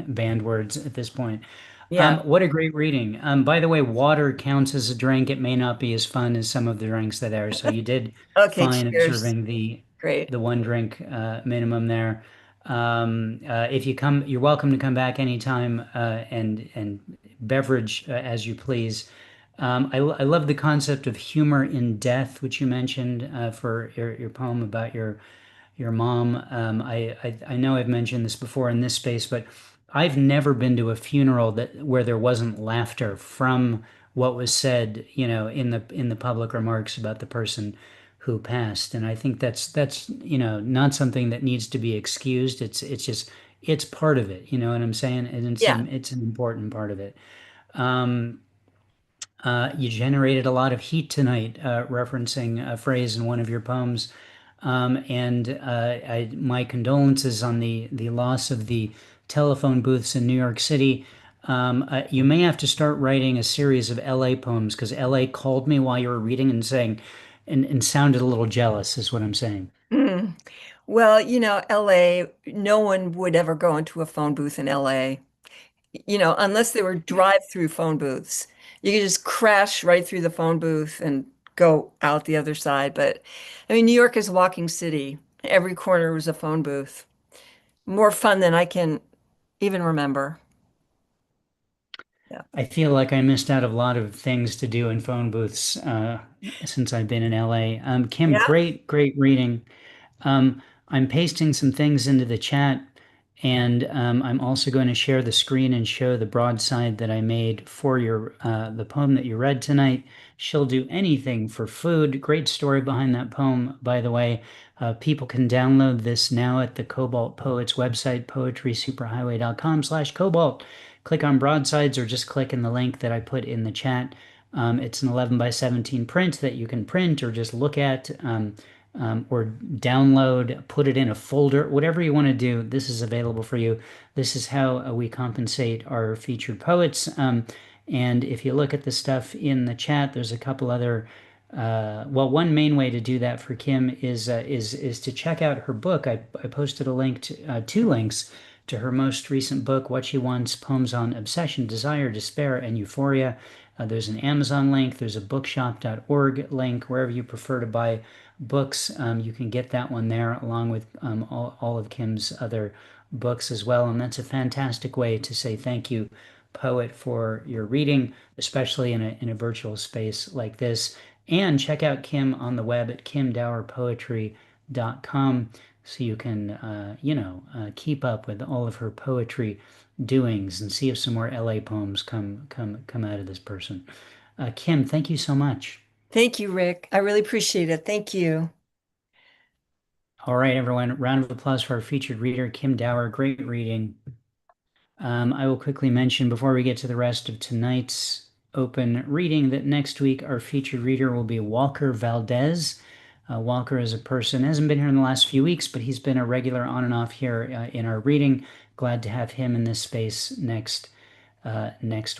banned words at this point. yeah. What a great reading. By the way, water counts as a drink. It may not be as fun as some of the drinks that are. So you did Okay, fine cheers. observing Great. the one drink minimum there. If you come, you're welcome to come back anytime, and beverage as you please. I love the concept of humor in death, which you mentioned for your poem about your mom. I know I've mentioned this before in this space, but I've never been to a funeral that where there wasn't laughter from what was said, in the public remarks about the person who passed. And I think that's not something that needs to be excused. It's just it's part of it. You know what I'm saying? And Yeah. it's an important part of it. Um, you generated a lot of heat tonight, referencing a phrase in one of your poems. And my condolences on the loss of the telephone booths in New York City. You may have to start writing a series of LA poems because LA called me while you were reading and saying, and sounded a little jealous, is what I'm saying. Mm. Well, LA, no one would ever go into a phone booth in LA, unless they were drive-through phone booths. You could just crash right through the phone booth and go out the other side. But I mean, New York is a walking city. Every corner was a phone booth. More fun than I can even remember. Yeah. I feel like I missed out a lot of things to do in phone booths since I've been in LA. Kim, Yeah. great reading. I'm pasting some things into the chat, and I'm also going to share the screen and show the broadside that I made for the poem that you read tonight. She'll do anything for food. Great story behind that poem, by the way. People can download this now at the Cobalt Poets website, poetrysuperhighway.com/cobalt. Click on broadsides or just click in the link that I put in the chat. It's an 11 by 17 print that you can print or just look at. Or download, put it in a folder, whatever you want to do. This is available for you. This is how we compensate our featured poets. And if you look at the stuff in the chat, there's a couple other. Well, one main way to do that for Kim is to check out her book. I posted a link to two links to her most recent book, What She Wants: Poems on Obsession, Desire, Despair, and Euphoria. There's an Amazon link. There's a bookshop.org link, wherever you prefer to buy books. You can get that one there along with all of Kim's other books as well. And that's a fantastic way to say thank you, poet, for your reading, especially in a virtual space like this. And check out Kim on the web at kimdowerpoetry.com so you can, keep up with all of her poetry doings and see if some more LA poems come out of this person. Kim, thank you so much. Thank you, Rick. I really appreciate it. Thank you. All right, everyone. Round of applause for our featured reader, Kim Dower. Great reading. I will quickly mention before we get to the rest of tonight's open reading that next week our featured reader will be Walker Valdez. Walker is a person, hasn't been here in the last few weeks, but he's been a regular on and off here in our reading. Glad to have him in this space next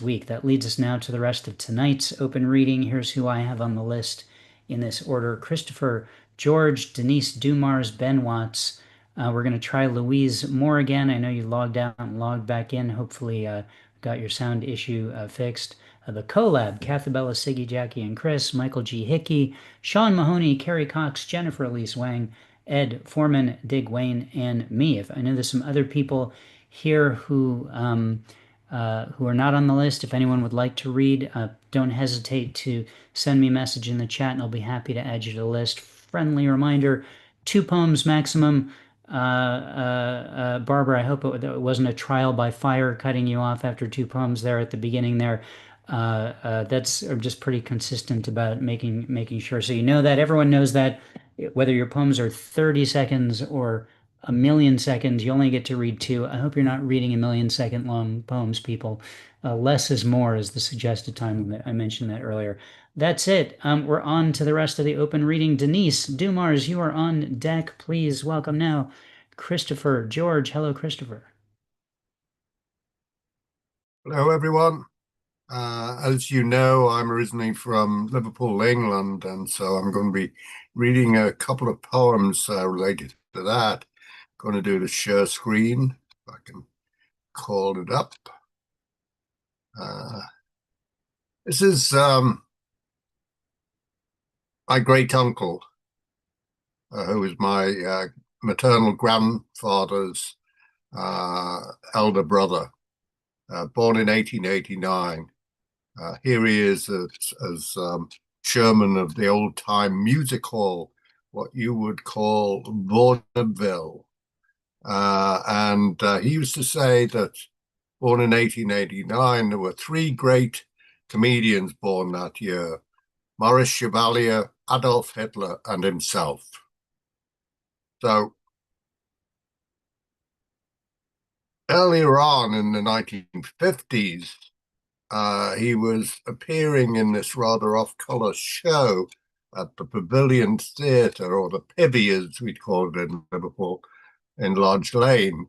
week. That leads us now to the rest of tonight's open reading. Here's who I have on the list in this order: Christopher, George, Denise Dumars, Ben Watts. We're going to try Louise Moore again. I know you logged out and logged back in. Hopefully got your sound issue fixed. The Collab, Cathabella, Siggy, Jackie, and Chris, Michael G. Hickey, Sean Mahoney, Carrie Cox, Jennifer Elise Wang, Ed Foreman, Dig Wayne, and me. If I know there's some other people here who are not on the list. If anyone would like to read, don't hesitate to send me a message in the chat and I'll be happy to add you to the list. Friendly reminder, 2 poems maximum. Barbara, I hope it wasn't a trial by fire cutting you off after 2 poems there at the beginning there. That's just pretty consistent about making sure. So you know that, everyone knows that, whether your poems are 30 seconds or a million seconds, you only get to read 2. I hope you're not reading a million-second long poems, people. Less is more is the suggested time limit. I mentioned that earlier. That's it. We're on to the rest of the open reading. Denise Dumars, you are on deck. Please welcome now Christopher George. Hello, Christopher. Hello, everyone. As you know, I'm originally from Liverpool, England, and so I'm going to be reading a couple of poems related to that. Going to do the share screen, if I can call it up. This is my great uncle, who was my maternal grandfather's elder brother, born in 1889. Here he is as chairman of the old-time music hall, what you would call vaudeville. And he used to say that, born in 1889, there were three great comedians born that year: Maurice Chevalier, Adolf Hitler, and himself. So earlier on in the 1950s, he was appearing in this rather off-color show at the Pavilion Theatre, or the Pivy as we'd call it in Liverpool, in Lodge Lane,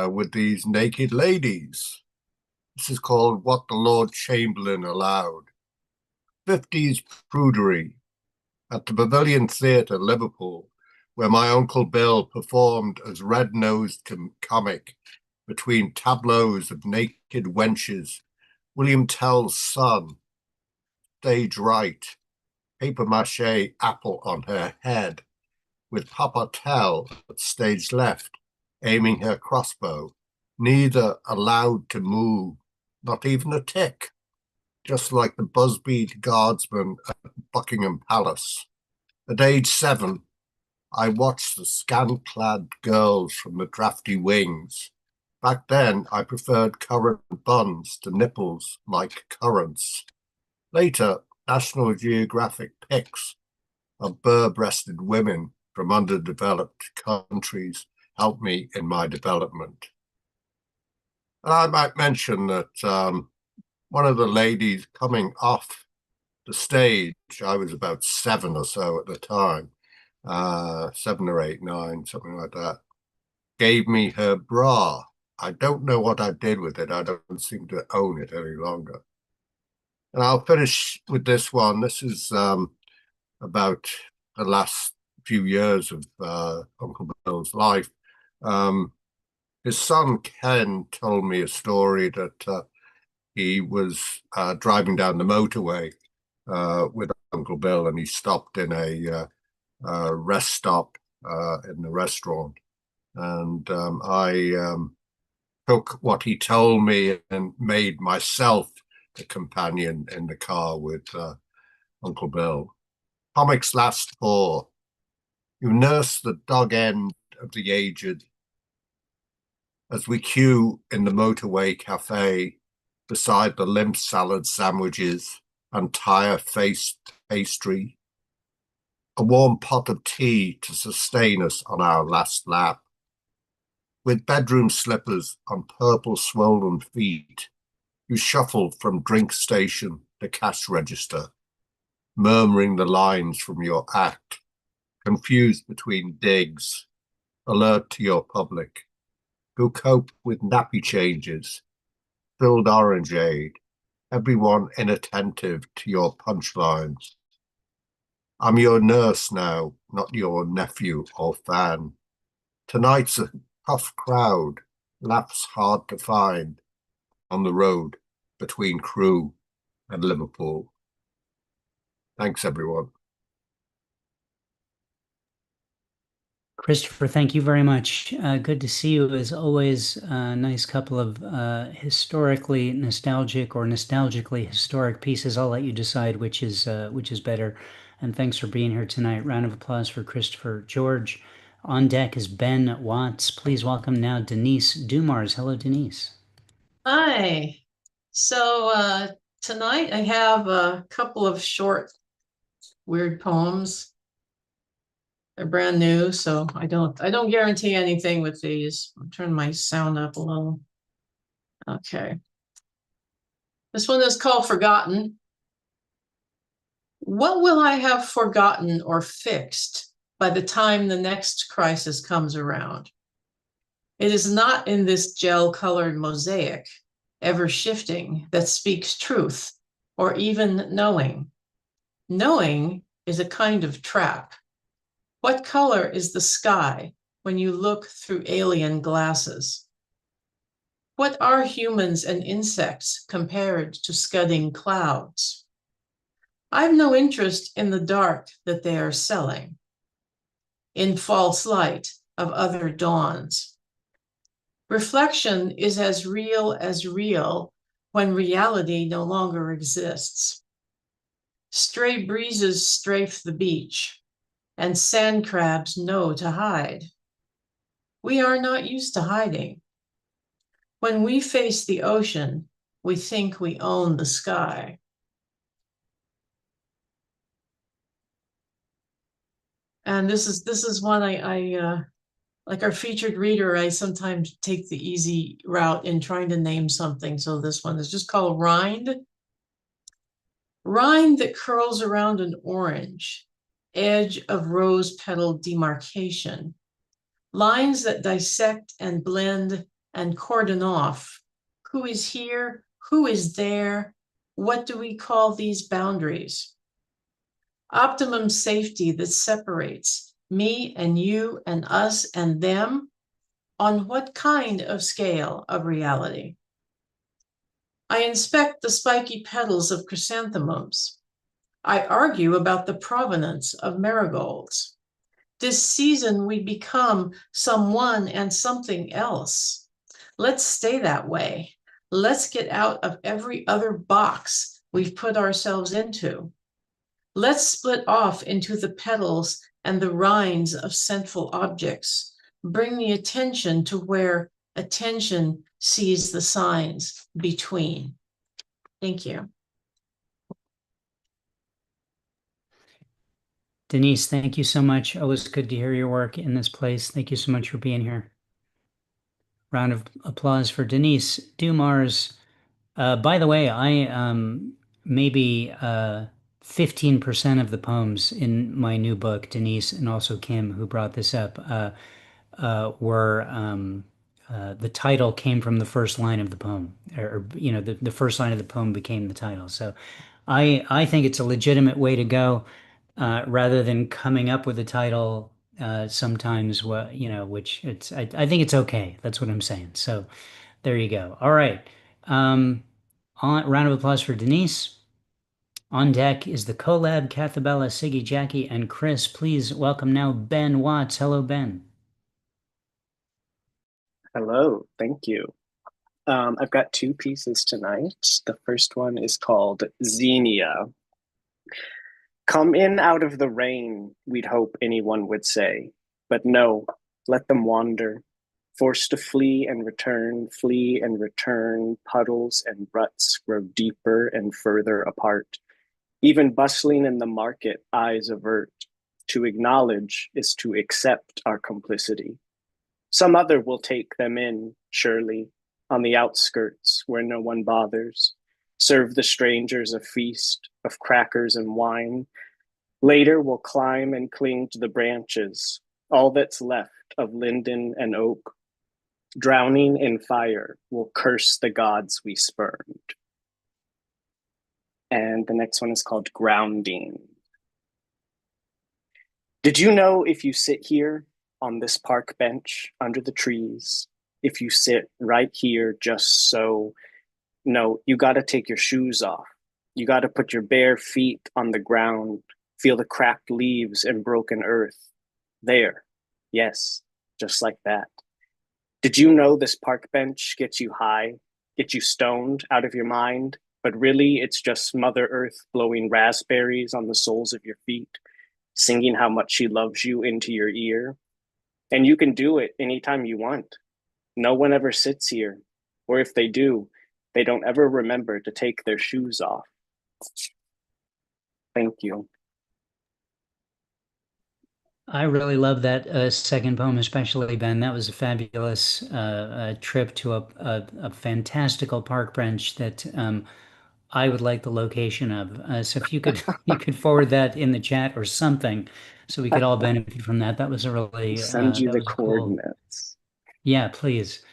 with these naked ladies. This is called What the Lord Chamberlain Allowed. 50s prudery at the Pavilion Theatre, Liverpool, where my Uncle Bill performed as red-nosed comic between tableaus of naked wenches. William Tell's son, stage right, papier-mâché apple on her head, with Papa Tell at stage left, aiming her crossbow, neither allowed to move, not even a tick, just like the Busby guardsman at Buckingham Palace. At age 7, I watched the scant-clad girls from the drafty wings. Back then, I preferred currant buns to nipples like currants. Later, National Geographic pics of bare-breasted women from underdeveloped countries helped me in my development. And I might mention that one of the ladies coming off the stage, I was about 7 or so at the time, 7 or 8, 9, something like that, gave me her bra. I don't know what I did with it. I don't seem to own it any longer. And I'll finish with this one. This is about the last few years of Uncle Bill's life. His son Ken told me a story that he was driving down the motorway with Uncle Bill, and he stopped in a rest stop in the restaurant. And I took what he told me and made myself the companion in the car with Uncle Bill. Comics last for. You nurse the dog end of the aged as we queue in the motorway cafe beside the limp salad sandwiches and tire-faced pastry. A warm pot of tea to sustain us on our last lap. With bedroom slippers on purple swollen feet, you shuffle from drink station to cash register, murmuring the lines from your act, confused between digs, alert to your public, who cope with nappy changes, filled orangeade, everyone inattentive to your punchlines. I'm your nurse now, not your nephew or fan. Tonight's a tough crowd, laughs hard to find on the road between Crewe and Liverpool. Thanks, everyone. Christopher, thank you very much. Good to see you as always. Nice couple of historically nostalgic or nostalgically historic pieces. I'll let you decide which is better. And thanks for being here tonight. Round of applause for Christopher. George, on deck is Ben Watts. Please welcome now Denise Dumars. Hello, Denise. Hi. So tonight I have a couple of short, weird poems. They're brand new, so I don't guarantee anything with these. I'll turn my sound up a little. Okay. This one is called Forgotten. What will I have forgotten or fixed by the time the next crisis comes around? It is not in this gel-colored mosaic, ever shifting, that speaks truth, or even knowing. Knowing is a kind of trap. What color is the sky when you look through alien glasses? What are humans and insects compared to scudding clouds? I've no interest in the dark that they are selling, in false light of other dawns. Reflection is as real when reality no longer exists. Stray breezes strafe the beach, and sand crabs know to hide. We are not used to hiding. When we face the ocean, we think we own the sky. And this is one I like our featured reader, I sometimes take the easy route in trying to name something. So this one is just called Rind. Rind that curls around an orange, edge of rose petal demarcation, lines that dissect and blend and cordon off. Who is here? Who is there? What do we call these boundaries? Optimum safety that separates me and you and us and them. On what kind of scale of reality? I inspect the spiky petals of chrysanthemums. I argue about the provenance of marigolds. This season, we become someone and something else. Let's stay that way. Let's get out of every other box we've put ourselves into. Let's split off into the petals and the rinds of scentful objects. Bring the attention to where attention sees the signs between. Thank you. Denise, thank you so much. Always good to hear your work in this place. Thank you so much for being here. Round of applause for Denise Dumars. By the way, I maybe 15% of the poems in my new book, Denise and also Kim, who brought this up, were the title came from the first line of the poem, or you know, the first line of the poem became the title. So I think it's a legitimate way to go, rather than coming up with a title sometimes, what you know, which I think it's okay. That's what I'm saying. So there you go. All right. Round of applause for Denise. On deck is the collab, Cathabella, Siggy, Jackie, and Chris. Please welcome now Ben Watts. Hello, Ben. Hello, thank you. I've got two pieces tonight. The first one is called Xenia. Come in out of the rain, we'd hope anyone would say. But no, let them wander. Forced to flee and return, puddles and ruts grow deeper and further apart. Even bustling in the market, eyes avert. To acknowledge is to accept our complicity. Some other will take them in, surely, on the outskirts where no one bothers. Serve the strangers a feast of crackers and wine. Later we'll climb and cling to the branches, all that's left of linden and oak. Drowning in fire, we'll curse the gods we spurned. And the next one is called Grounding. Did you know if you sit here on this park bench under the trees, if you sit right here just so, no, you gotta take your shoes off. You gotta put your bare feet on the ground, feel the cracked leaves and broken earth. There, yes, just like that. Did you know this park bench gets you high, gets you stoned out of your mind, but really it's just Mother Earth blowing raspberries on the soles of your feet, singing how much she loves you into your ear. And you can do it anytime you want. No one ever sits here, or if they do, they don't ever remember to take their shoes off. Thank you. I really love that second poem, especially Ben. That was a fabulous trip to a fantastical park bench that I would like the location of. So if you could you could forward that in the chat or something, so we could all benefit from that. That was a really Send you that the was cool. coordinates. Yeah, please.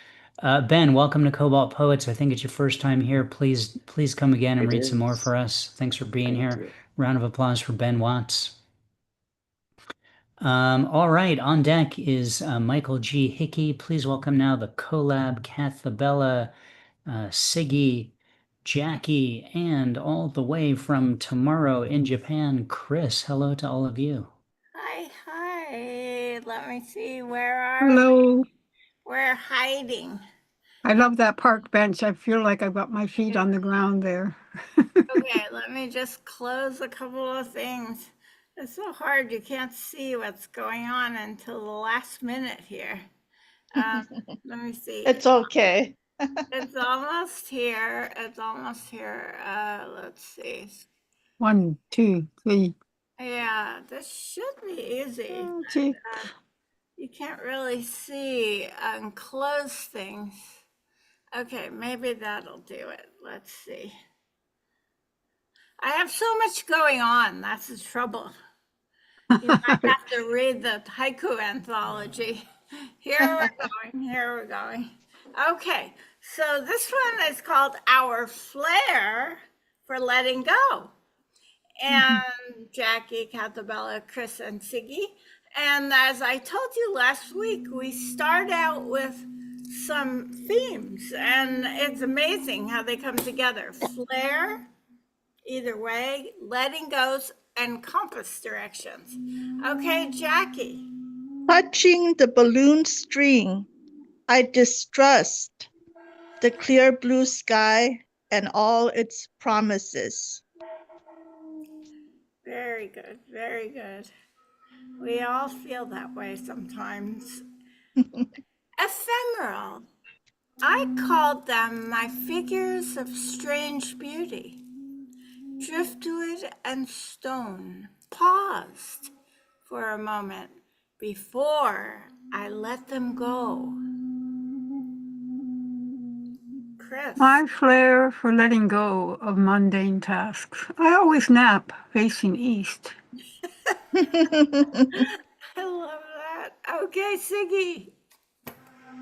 Ben, welcome to Cobalt Poets. I think it's your first time here. Please come again and read some more for us. Thanks for being here. Round of applause for Ben Watts. All right, on deck is Michael G. Hickey. Please welcome now the collab, Cathabella, Siggy, Jackie, and all the way from tomorrow in Japan, Chris. Hello to all of you. Hi. Let me see. Where are Hello. We're hiding. I love that park bench. I feel like I've got my feet on the ground there. Okay, let me just close a couple of things. It's so hard. You can't see what's going on until the last minute here. Let me see. It's okay. It's almost here. It's almost here. Let's see. 1, 2, 3. Yeah, this should be easy. Okay. You can't really see and close things. Okay, maybe that'll do it. Let's see. I have so much going on. That's the trouble. You might have to read the haiku anthology. Here we're going. Here we're going. Okay, so this one is called Our Flair for Letting Go. And Jackie, Catabella, Chris, and Siggy. And as I told you last week, we start out with some themes, and it's amazing how they come together. Flair, either way, letting goes, and compass directions. Okay, Jackie. Touching the balloon string, I distrust the clear blue sky and all its promises. Very good, very good. We all feel that way sometimes. Ephemeral. I called them my figures of strange beauty. Driftwood and stone paused for a moment before I let them go. Chris. My flair for letting go of mundane tasks. I always nap facing east. I love that. Okay, Siggy.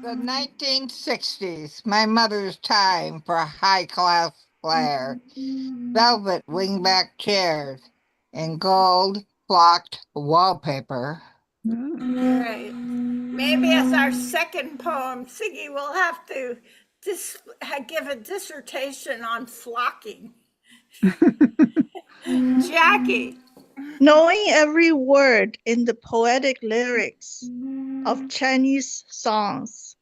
The 1960s, my mother's time for high-class flair. Velvet wingback chairs and gold flocked wallpaper. Right. Maybe as our second poem, Siggy will have to give a dissertation on flocking. Jackie. Knowing every word in the poetic lyrics of Chinese songs,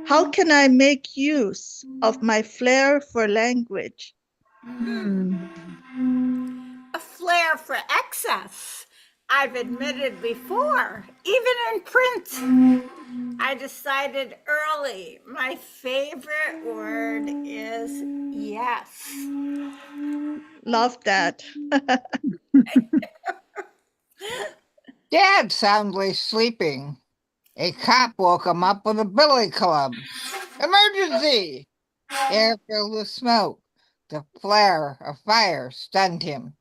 how can I make use of my flair for language? A flair for excess. I've admitted before, even in print. I decided early my favorite word is yes. Love that. Dad soundly sleeping. A cop woke him up with a billy club. Emergency! Air filled with smoke. The flare of fire stunned him.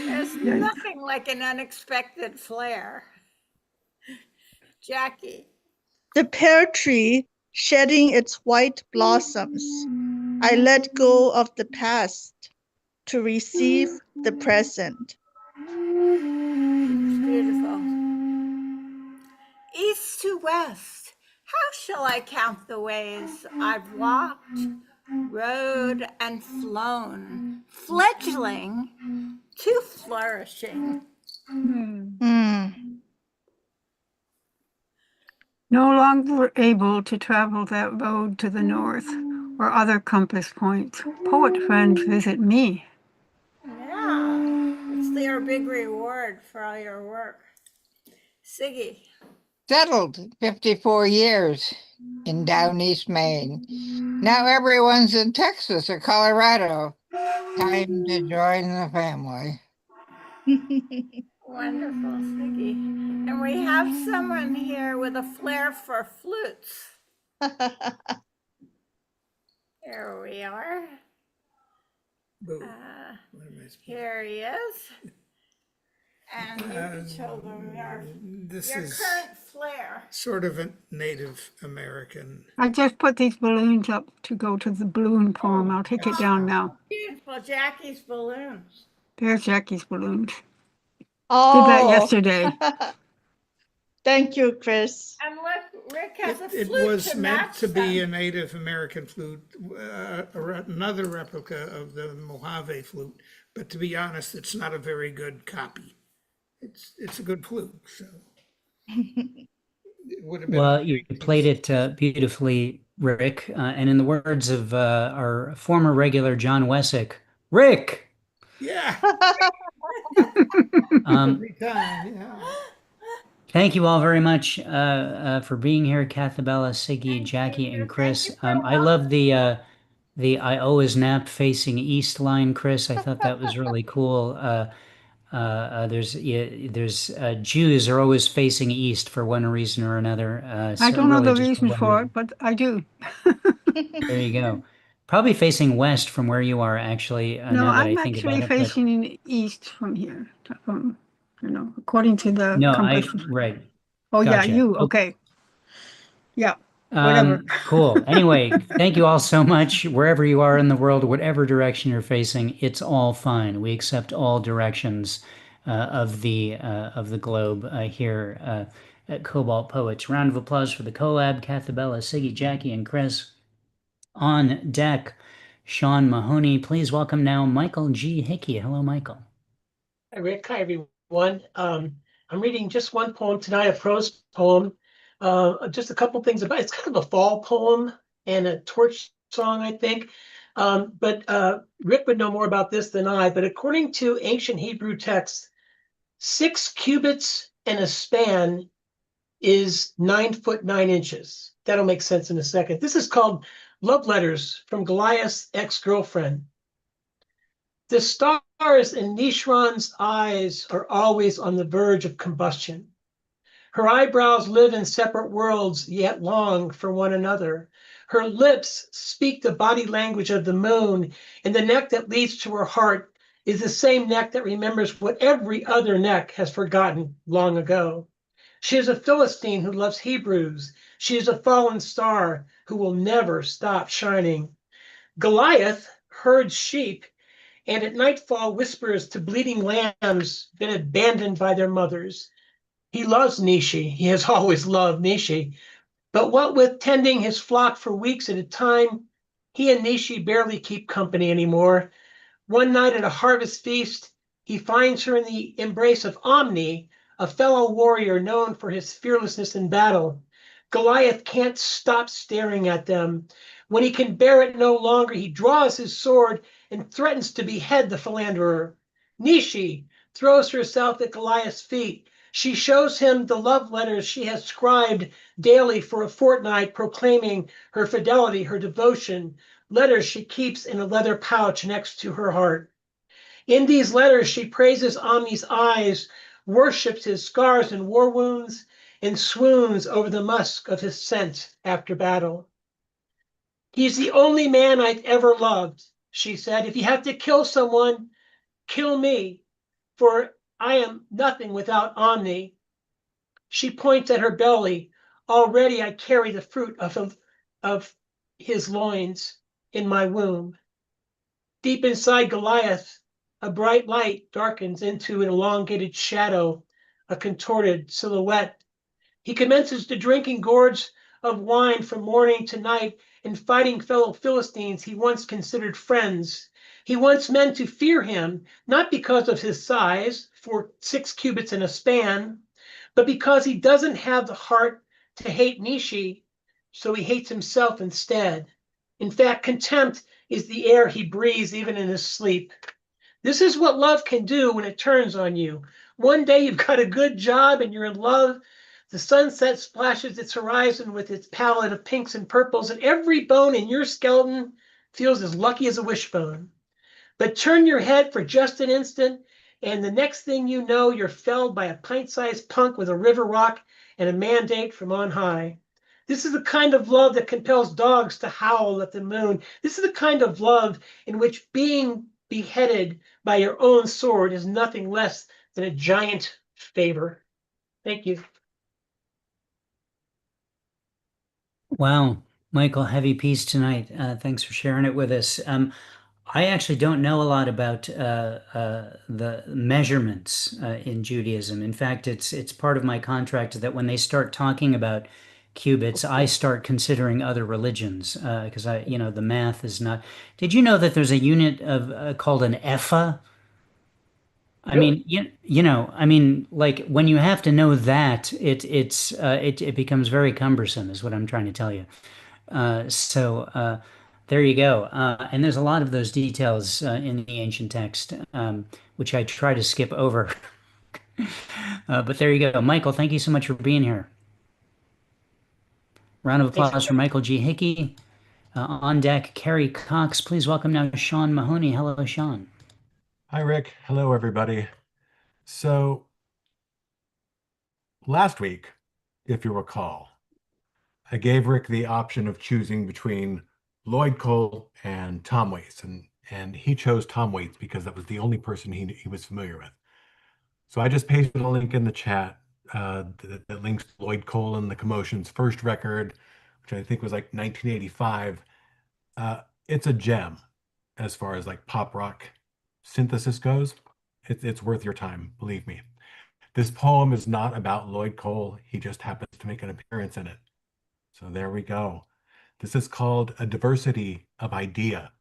There's nothing like an unexpected flare. Jackie. The pear tree shedding its white blossoms, I let go of the past to receive the present. Beautiful. East to west, how shall I count the ways I've walked, rode, and flown, fledgling to flourishing? No longer able to travel that road to the north or other compass points. Poet friends visit me. Yeah, it's their big reward for all your work. Siggy. Settled 54 years in down East Maine. Now everyone's in Texas or Colorado. Time to join the family. Wonderful, Siggy. And we have someone here with a flair for flutes. Here we are. Here he is. And you can show them your current flair. Sort of a Native American. I just put these balloons up to go to the balloon poem. I'll take it down now. Beautiful, Jackie's balloons. There's Jackie's balloons. Oh. Did that yesterday. Thank you, Chris. And look, Rick has a flute. It was to meant match to be them. a Native American flute, another replica of the Mojave flute. But to be honest, it's not a very good copy. It's a good flute. So it would have been Well, you okay to played it beautifully, Rick. And in the words of our former regular John Wessick, Rick. yeah, Um, every time. Yeah. Thank you all very much for being here, Cathabella, Siggy, Thank Jackie, you. and Thank Chris. you for I love welcoming. the I always nap facing east line, Chris. I thought that was really cool. There's Jews are always facing east for one reason or another. I So don't know really the just a reason for wonder. it, but I do. There you go. Probably facing west from where you are, actually. No, Now that I I'm think about actually it, but facing east from here, according to the no, compass. right. Oh, yeah, Gotcha. you. Okay. Okay. Yeah, whatever. Cool. Anyway, thank you all so much. Wherever you are in the world, whatever direction you're facing, it's all fine. We accept all directions of the globe here at Cobalt Poets. Round of applause for the collab, Cathabella, Siggy, Jackie, and Chris. On deck, Sean Mahoney. Please welcome now Michael G. Hickey. Hello, Michael. Hi, Rick. Hi, everyone. I'm reading just one poem tonight, a prose poem. Just a couple things about it. It's kind of a fall poem and a torch song, I think. But Rick would know more about this than I. But according to ancient Hebrew texts, 6 cubits and a span is 9 foot 9 inches. That'll make sense in a second. This is called Love Letters from Goliath's Ex-Girlfriend. The stars in Nishran's eyes are always on the verge of combustion. Her eyebrows live in separate worlds, yet long for one another. Her lips speak the body language of the moon, and the neck that leads to her heart is the same neck that remembers what every other neck has forgotten long ago. She is a Philistine who loves Hebrews. She is a fallen star who will never stop shining. Goliath herds sheep and at nightfall whispers to bleeding lambs been abandoned by their mothers. He loves Nishi. He has always loved Nishi. But what with tending his flock for weeks at a time, he and Nishi barely keep company anymore. One night at a harvest feast, he finds her in the embrace of Omni, a fellow warrior known for his fearlessness in battle. Goliath can't stop staring at them. When he can bear it no longer, he draws his sword and threatens to behead the philanderer. Nishi throws herself at Goliath's feet. She shows him the love letters she has scribed daily for a fortnight, proclaiming her fidelity, her devotion, letters she keeps in a leather pouch next to her heart. In these letters, she praises Omni's eyes, worships his scars and war wounds, and swoons over the musk of his scent after battle. He's the only man I've ever loved, she said. If you have to kill someone, kill me, for I am nothing without Omni. She points at her belly. Already I carry the fruit of his loins in my womb. Deep inside Goliath, a bright light darkens into an elongated shadow, a contorted silhouette. He commences to drinking gourds of wine from morning to night and fighting fellow Philistines he once considered friends. He wants men to fear him, not because of his size, for 6 cubits in a span, but because he doesn't have the heart to hate Nishi, so he hates himself instead. In fact, contempt is the air he breathes even in his sleep. This is what love can do when it turns on you. One day you've got a good job and you're in love. The sunset splashes its horizon with its palette of pinks and purples, and every bone in your skeleton feels as lucky as a wishbone. But turn your head for just an instant, and the next thing you know, you're felled by a pint-sized punk with a river rock and a mandate from on high. This is the kind of love that compels dogs to howl at the moon. This is the kind of love in which being beheaded by your own sword is nothing less than a giant favor. Thank you. Wow, Michael, heavy piece tonight. Thanks for sharing it with us. I actually don't know a lot about the measurements in Judaism. In fact, it's part of my contract that when they start talking about cubits, I start considering other religions because the math is not. Did you know that there's a unit of called an ephah? I Really? mean, I mean, like when you have to know that, it becomes very cumbersome, is what I'm trying to tell you. So there you go. And there's a lot of those details in the ancient text, which I try to skip over. But there you go. Michael, thank you so much for being here. Round of Thanks for applause for Michael G. Hickey. On deck, Carrie Cox. Please welcome now Sean Mahoney. Hello, Sean. Hi, Rick. Hello, everybody. So last week, if you recall, I gave Rick the option of choosing between Lloyd Cole and Tom Waits, and he chose Tom Waits because that was the only person he was familiar with. So I just pasted a link in the chat that links to Lloyd Cole and the Commotion's first record, which I think was like 1985. It's a gem as far as like pop rock synthesis goes. It's worth your time, believe me. This poem is not about Lloyd Cole. He just happens to make an appearance in it. So there we go. This is called A Diversity of Idea.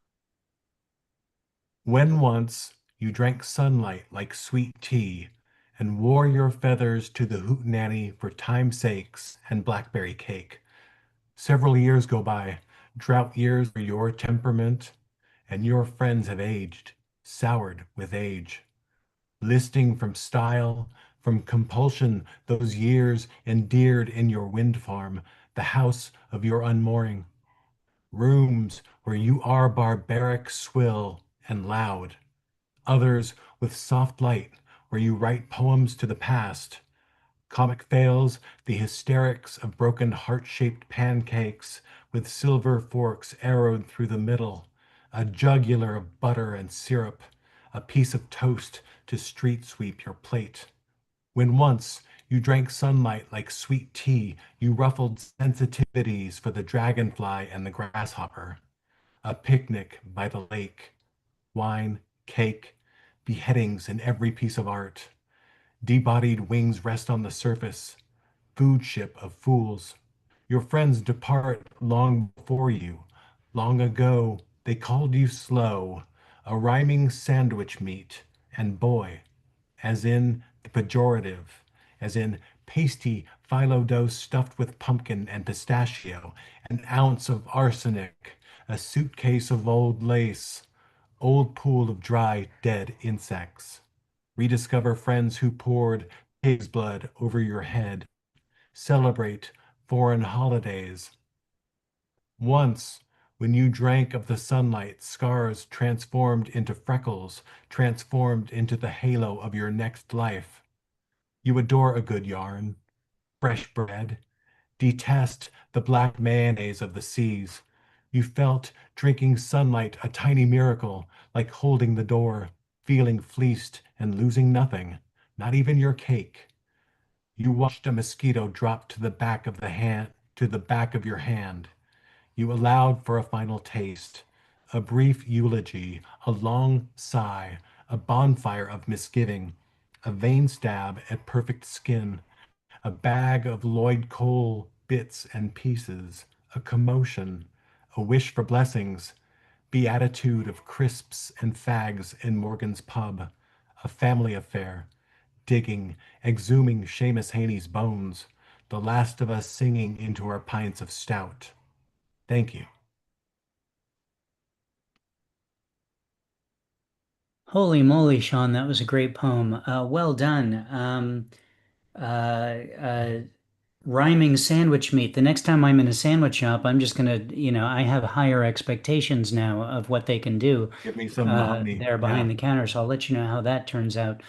When once you drank sunlight like sweet tea and wore your feathers to the hootenanny for time's sakes and blackberry cake. Several years go by, drought years for your temperament, and your friends have aged, soured with age. Listing from style, from compulsion, those years endeared in your wind farm, the house of your unmooring. Rooms where you are barbaric, swill, and loud. Others with soft light, where you write poems to the past. Comic fails, the hysterics of broken heart-shaped pancakes with silver forks arrowed through the middle, a jugular of butter and syrup, a piece of toast to street sweep your plate. When once you drank sunlight like sweet tea, you ruffled sensitivities for the dragonfly and the grasshopper. A picnic by the lake, wine, cake, beheadings in every piece of art. Debodied wings rest on the surface, food ship of fools. Your friends depart long before you. Long ago, they called you slow, a rhyming sandwich meat, and boy, as in the pejorative, as in pasty phyllo dough stuffed with pumpkin and pistachio, an ounce of arsenic, a suitcase of old lace, old pool of dry, dead insects. Rediscover friends who poured pig's blood over your head. Celebrate foreign holidays. Once, when you drank of the sunlight, scars transformed into freckles, transformed into the halo of your next life. You adore a good yarn, fresh bread, detest the black mayonnaise of the seas. You felt drinking sunlight a tiny miracle, like holding the door, feeling fleeced and losing nothing, not even your cake. You watched a mosquito drop to the back of the hand, to the back of your hand. You allowed for a final taste, a brief eulogy, a long sigh, a bonfire of misgiving, a vein stab at perfect skin, a bag of Lloyd Cole bits and pieces, a commotion, a wish for blessings, beatitude of crisps and fags in Morgan's pub, a family affair, digging, exhuming Seamus Haney's bones, the last of us singing into our pints of stout. Thank you. Holy moly, Sean, that was a great poem. Well done. Rhyming sandwich meat. The next time I'm in a sandwich shop, I'm just gonna, I have higher expectations now of what they can do Give me some Mahoney. there behind Yeah. the counter. So I'll let you know how that turns out.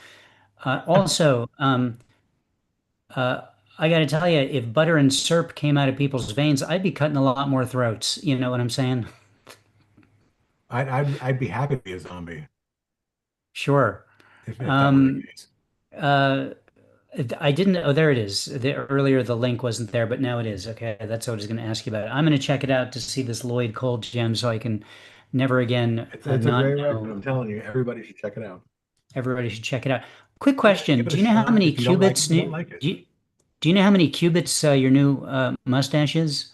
Also, uh, I got to tell you, if butter and syrup came out of people's veins, I'd be cutting a lot more throats. You know what I'm saying? I'd be happy to be a zombie Sure. if that were the Um, case. uh, I didn't. Oh, there it is. Earlier, the link wasn't there, but now it is. Okay, that's what I was going to ask you about. I'm going to check it out to see this Lloyd Cole gem, so I can never again It's a not great record. know. I'm telling you, everybody should check it out. Everybody should check it out. Quick Yeah, question: give it Do a you know how shot. many If you don't like it, cubits? you don't like it. Do you know how many cubits your new mustache is?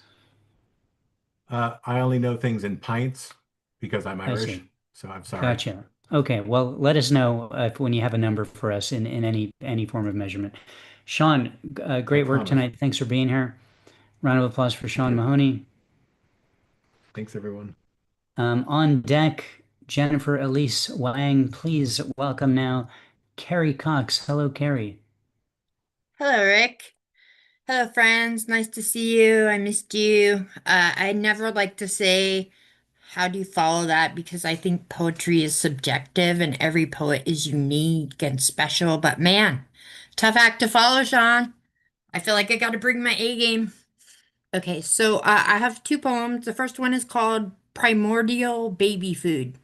I only know things in pints because I'm I Irish, see. so I'm sorry. Gotcha. Okay, well, let us know if when you have a number for us in any form of measurement. Sean, I great work promise. tonight. Thanks for being here. Round of applause for Sean Mahoney. Thanks, everyone. On deck, Jennifer Elise Wang. Please welcome now Carrie Cox. Hello, Carrie. Hello, Rick. Hello, friends. Nice to see you. I missed you. I never like to say, how do you follow that? Because I think poetry is subjective and every poet is unique and special. But man, tough act to follow, Sean. I feel like I got to bring my A game. Okay, so I have two poems. The first one is called Primordial Baby Food.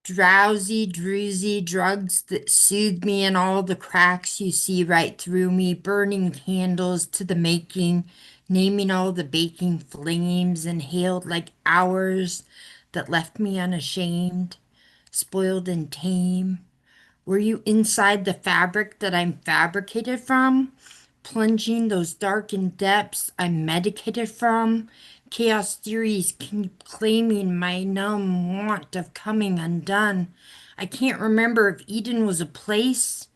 Drowsy, droozy drugs that soothe me in all the cracks you see right through me, burning candles to the making, naming all the baking flames, inhaled like hours that left me unashamed, spoiled and tame. Were you inside the fabric that I'm fabricated from? Plunging those darkened depths I'm medicated from? Chaos theories keep claiming my numb want of coming undone. I can't remember if Eden was a place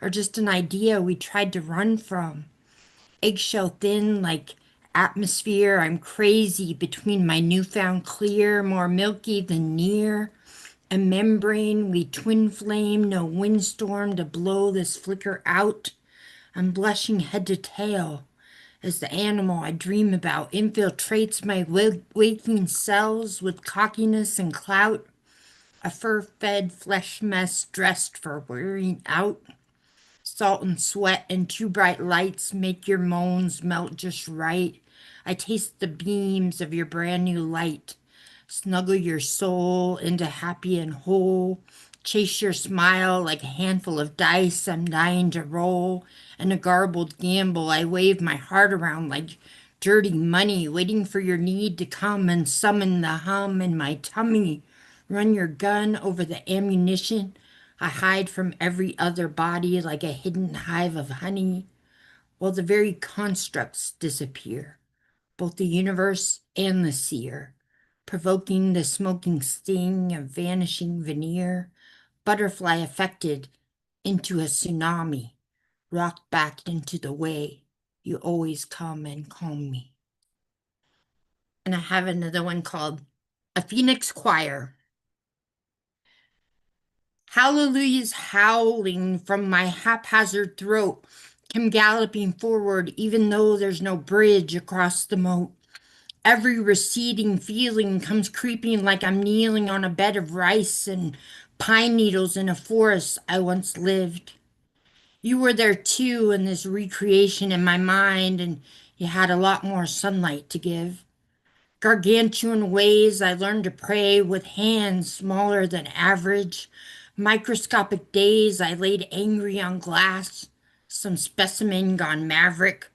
or just an idea we tried to run from. Eggshell thin like atmosphere, I'm crazy between my newfound clear, more milky than near. A membrane, we twin flame, no windstorm to blow this flicker out. I'm blushing head to tail as the animal I dream about infiltrates my waking cells with cockiness and clout. A fur-fed flesh mess dressed for wearing out. Salt and sweat and two bright lights make your moans melt just right. I taste the beams of your brand new light. Snuggle your soul into happy and whole. Chase your smile like a handful of dice I'm dying to roll. In a garbled gamble, I wave my heart around like dirty money, waiting for your need to come and summon the hum in my tummy. Run your gun over the ammunition. I hide from every other body like a hidden hive of honey, while the very constructs disappear, both the universe and the seer, provoking the smoking sting of vanishing veneer, butterfly affected into a tsunami, rocked back into the way you always come and calm me. And I have another one called A Phoenix Choir. Hallelujah's howling from my haphazard throat come galloping forward, even though there's no bridge across the moat. Every receding feeling comes creeping like I'm kneeling on a bed of rice and pine needles in a forest I once lived. You were there too in this recreation in my mind, and you had a lot more sunlight to give. Gargantuan ways I learned to pray with hands smaller than average. Microscopic days I laid angry on glass, some specimen gone maverick.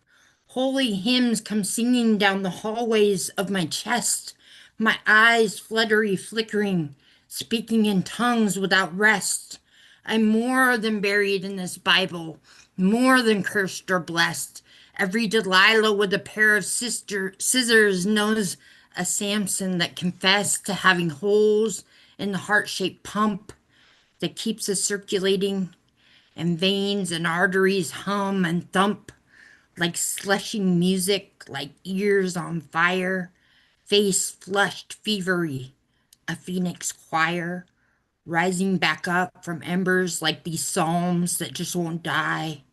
Holy hymns come singing down the hallways of my chest, my eyes fluttery flickering, speaking in tongues without rest. I'm more than buried in this Bible, more than cursed or blessed. Every Delilah with a pair of scissors knows a Samson that confessed to having holes in the heart-shaped pump that keeps us circulating, and veins and arteries hum and thump like slushing music, like ears on fire, face flushed fevery, a phoenix choir, rising back up from embers like these psalms that just won't die.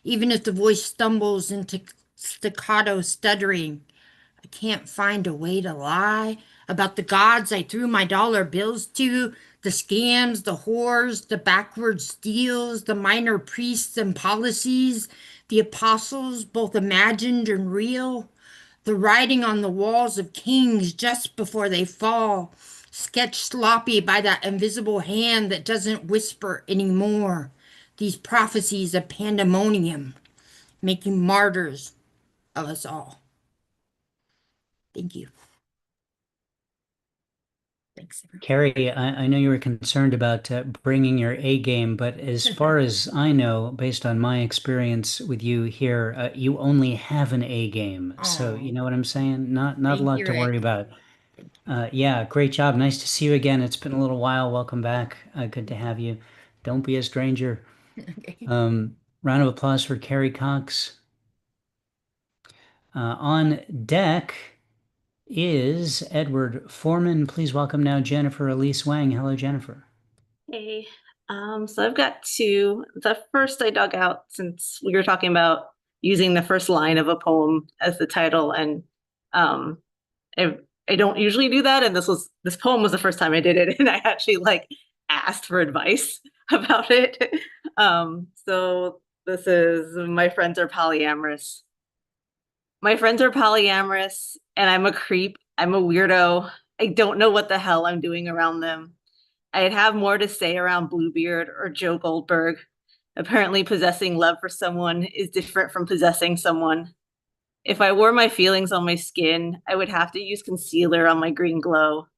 Even if the voice stumbles into staccato stuttering, I can't find a way to lie about the gods I threw my dollar bills to, the scams, the whores, the backwards deals, the minor priests and policies, the apostles, both imagined and real, the writing on the walls of kings just before they fall, sketched sloppy by that invisible hand that doesn't whisper anymore. These prophecies of pandemonium, making martyrs of us all. Thank you. Thanks, everyone. Carrie, I know you were concerned about bringing your A game, but as far as I know, based on my experience with you here, you only have an A game. So you know what I'm saying? Not a Thank lot you, to worry Rick. about. Yeah, great job. Nice to see you again. It's been a little while. Welcome back. Good to have you. Don't be a stranger. Okay. Round of applause for Carrie Cox. On deck is Edward Foreman. Please welcome now Jennifer Elise Wang. Hello, Jennifer. Hey, so I've got two. The first I dug out since we were talking about using the first line of a poem as the title, and um, I, I don't usually do that, and this poem was the first time I did it, and I actually like asked for advice about it. So this is My Friends Are Polyamorous. My friends are polyamorous, and I'm a creep. I'm a weirdo. I don't know what the hell I'm doing around them. I'd have more to say around Bluebeard or Joe Goldberg. Apparently, possessing love for someone is different from possessing someone. If I wore my feelings on my skin, I would have to use concealer on my green glow.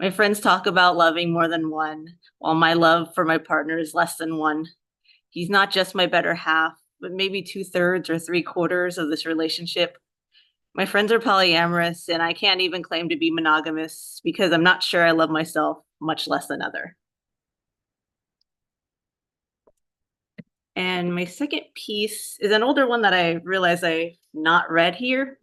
My friends talk about loving more than one, while my love for my partner is less than one. He's not just my better half, but maybe 2/3 or 3/4 of this relationship. My friends are polyamorous, and I can't even claim to be monogamous because I'm not sure I love myself, much less another. And my second piece is an older one that I realize I've not read here.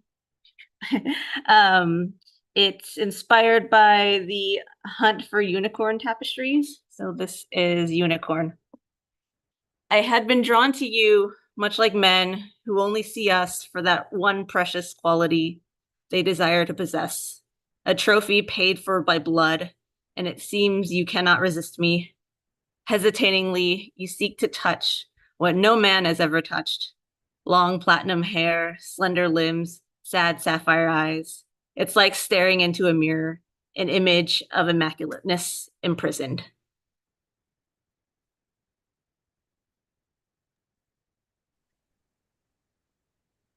um, it's inspired by the Hunt for Unicorn tapestries. So this is Unicorn. I had been drawn to you, much like men who only see us for that one precious quality they desire to possess, a trophy paid for by blood, and it seems you cannot resist me. Hesitatingly, you seek to touch what no man has ever touched. Long platinum hair, slender limbs, sad sapphire eyes. It's like staring into a mirror, an image of immaculateness imprisoned.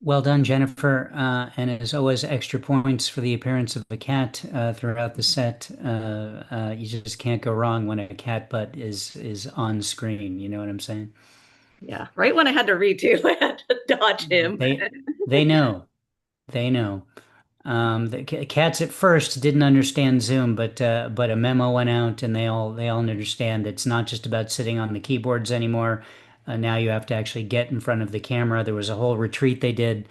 Well done, Jennifer. And as always, extra points for the appearance of a cat throughout the set. You just can't go wrong when a cat butt is on screen. You know what I'm saying? Yeah, right when I had to read too, I had to dodge him. They know. They know. The cats at first didn't understand Zoom, but a memo went out, and they all understand it's not just about sitting on the keyboards anymore. Now you have to actually get in front of the camera. There was a whole retreat they did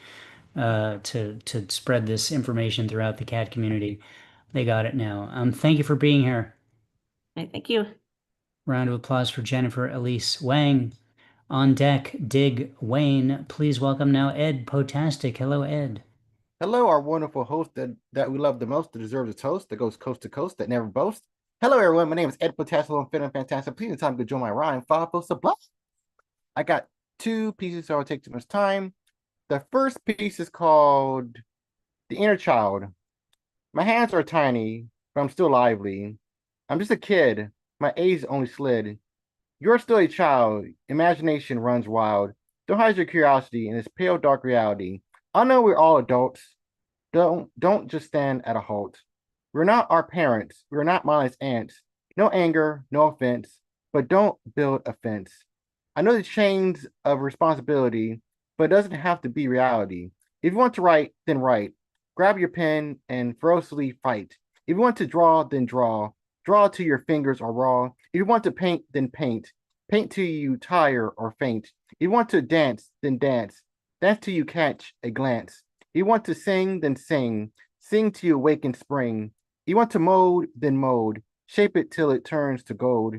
to spread this information throughout the cat community. They got it now. Thank you for being here. Thank you. Round of applause for Jennifer Elise Wang. On deck, Dig Wayne. Please welcome now Ed Potastic. Hello, Ed. Hello, our wonderful host that we love the most, that deserves a toast, that goes coast to coast, that never boasts. Hello, everyone. My name is Ed Potastic. I'm feeling fantastic. Please, time to join my rhyme. Follow sublime. I got two pieces, so I'll take too much time. The first piece is called The Inner Child. My hands are tiny, but I'm still lively. I'm just a kid. My age only slid. You're still a child. Imagination runs wild. Don't hide your curiosity in this pale, dark reality. I know we're all adults. Don't just stand at a halt. We're not our parents. We're not mindless ants. No anger, no offense, but don't build a fence. I know the chains of responsibility, but it doesn't have to be reality. If you want to write, then write. Grab your pen and ferociously fight. If you want to draw, then draw. Draw till your fingers are raw. If you want to paint, then paint. Paint till you tire or faint. If you want to dance, then dance. Dance till you catch a glance. You want to sing, then sing. Sing till you awaken spring. You want to mold, then mold. Shape it till it turns to gold.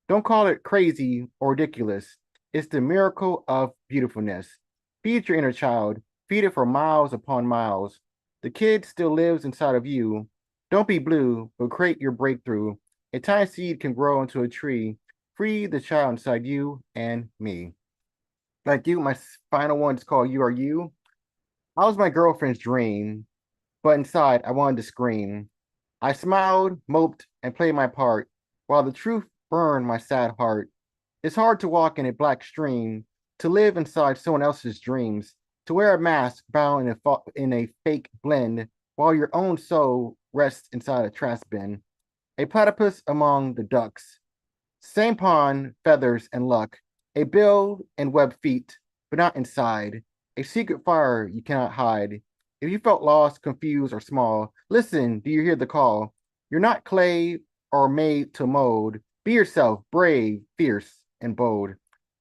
Don't call it crazy or ridiculous. It's the miracle of beautifulness. Feed your inner child. Feed it for miles upon miles. The kid still lives inside of you. Don't be blue, but create your breakthrough. A tiny seed can grow into a tree. Free the child inside you and me. Like you, my final one is called You Are You. I was my girlfriend's dream, but inside I wanted to scream. I smiled, moped, and played my part, while the truth burned my sad heart. It's hard to walk in a black stream, to live inside someone else's dreams, to wear a mask bound in a fake blend, while your own soul rests inside a trash bin. A platypus among the ducks. Same pond, feathers, and luck. A bill and web feet, but not inside. A secret fire you cannot hide. If you felt lost, confused, or small, listen, do you hear the call? You're not clay or made to mold. Be yourself, brave, fierce, and bold.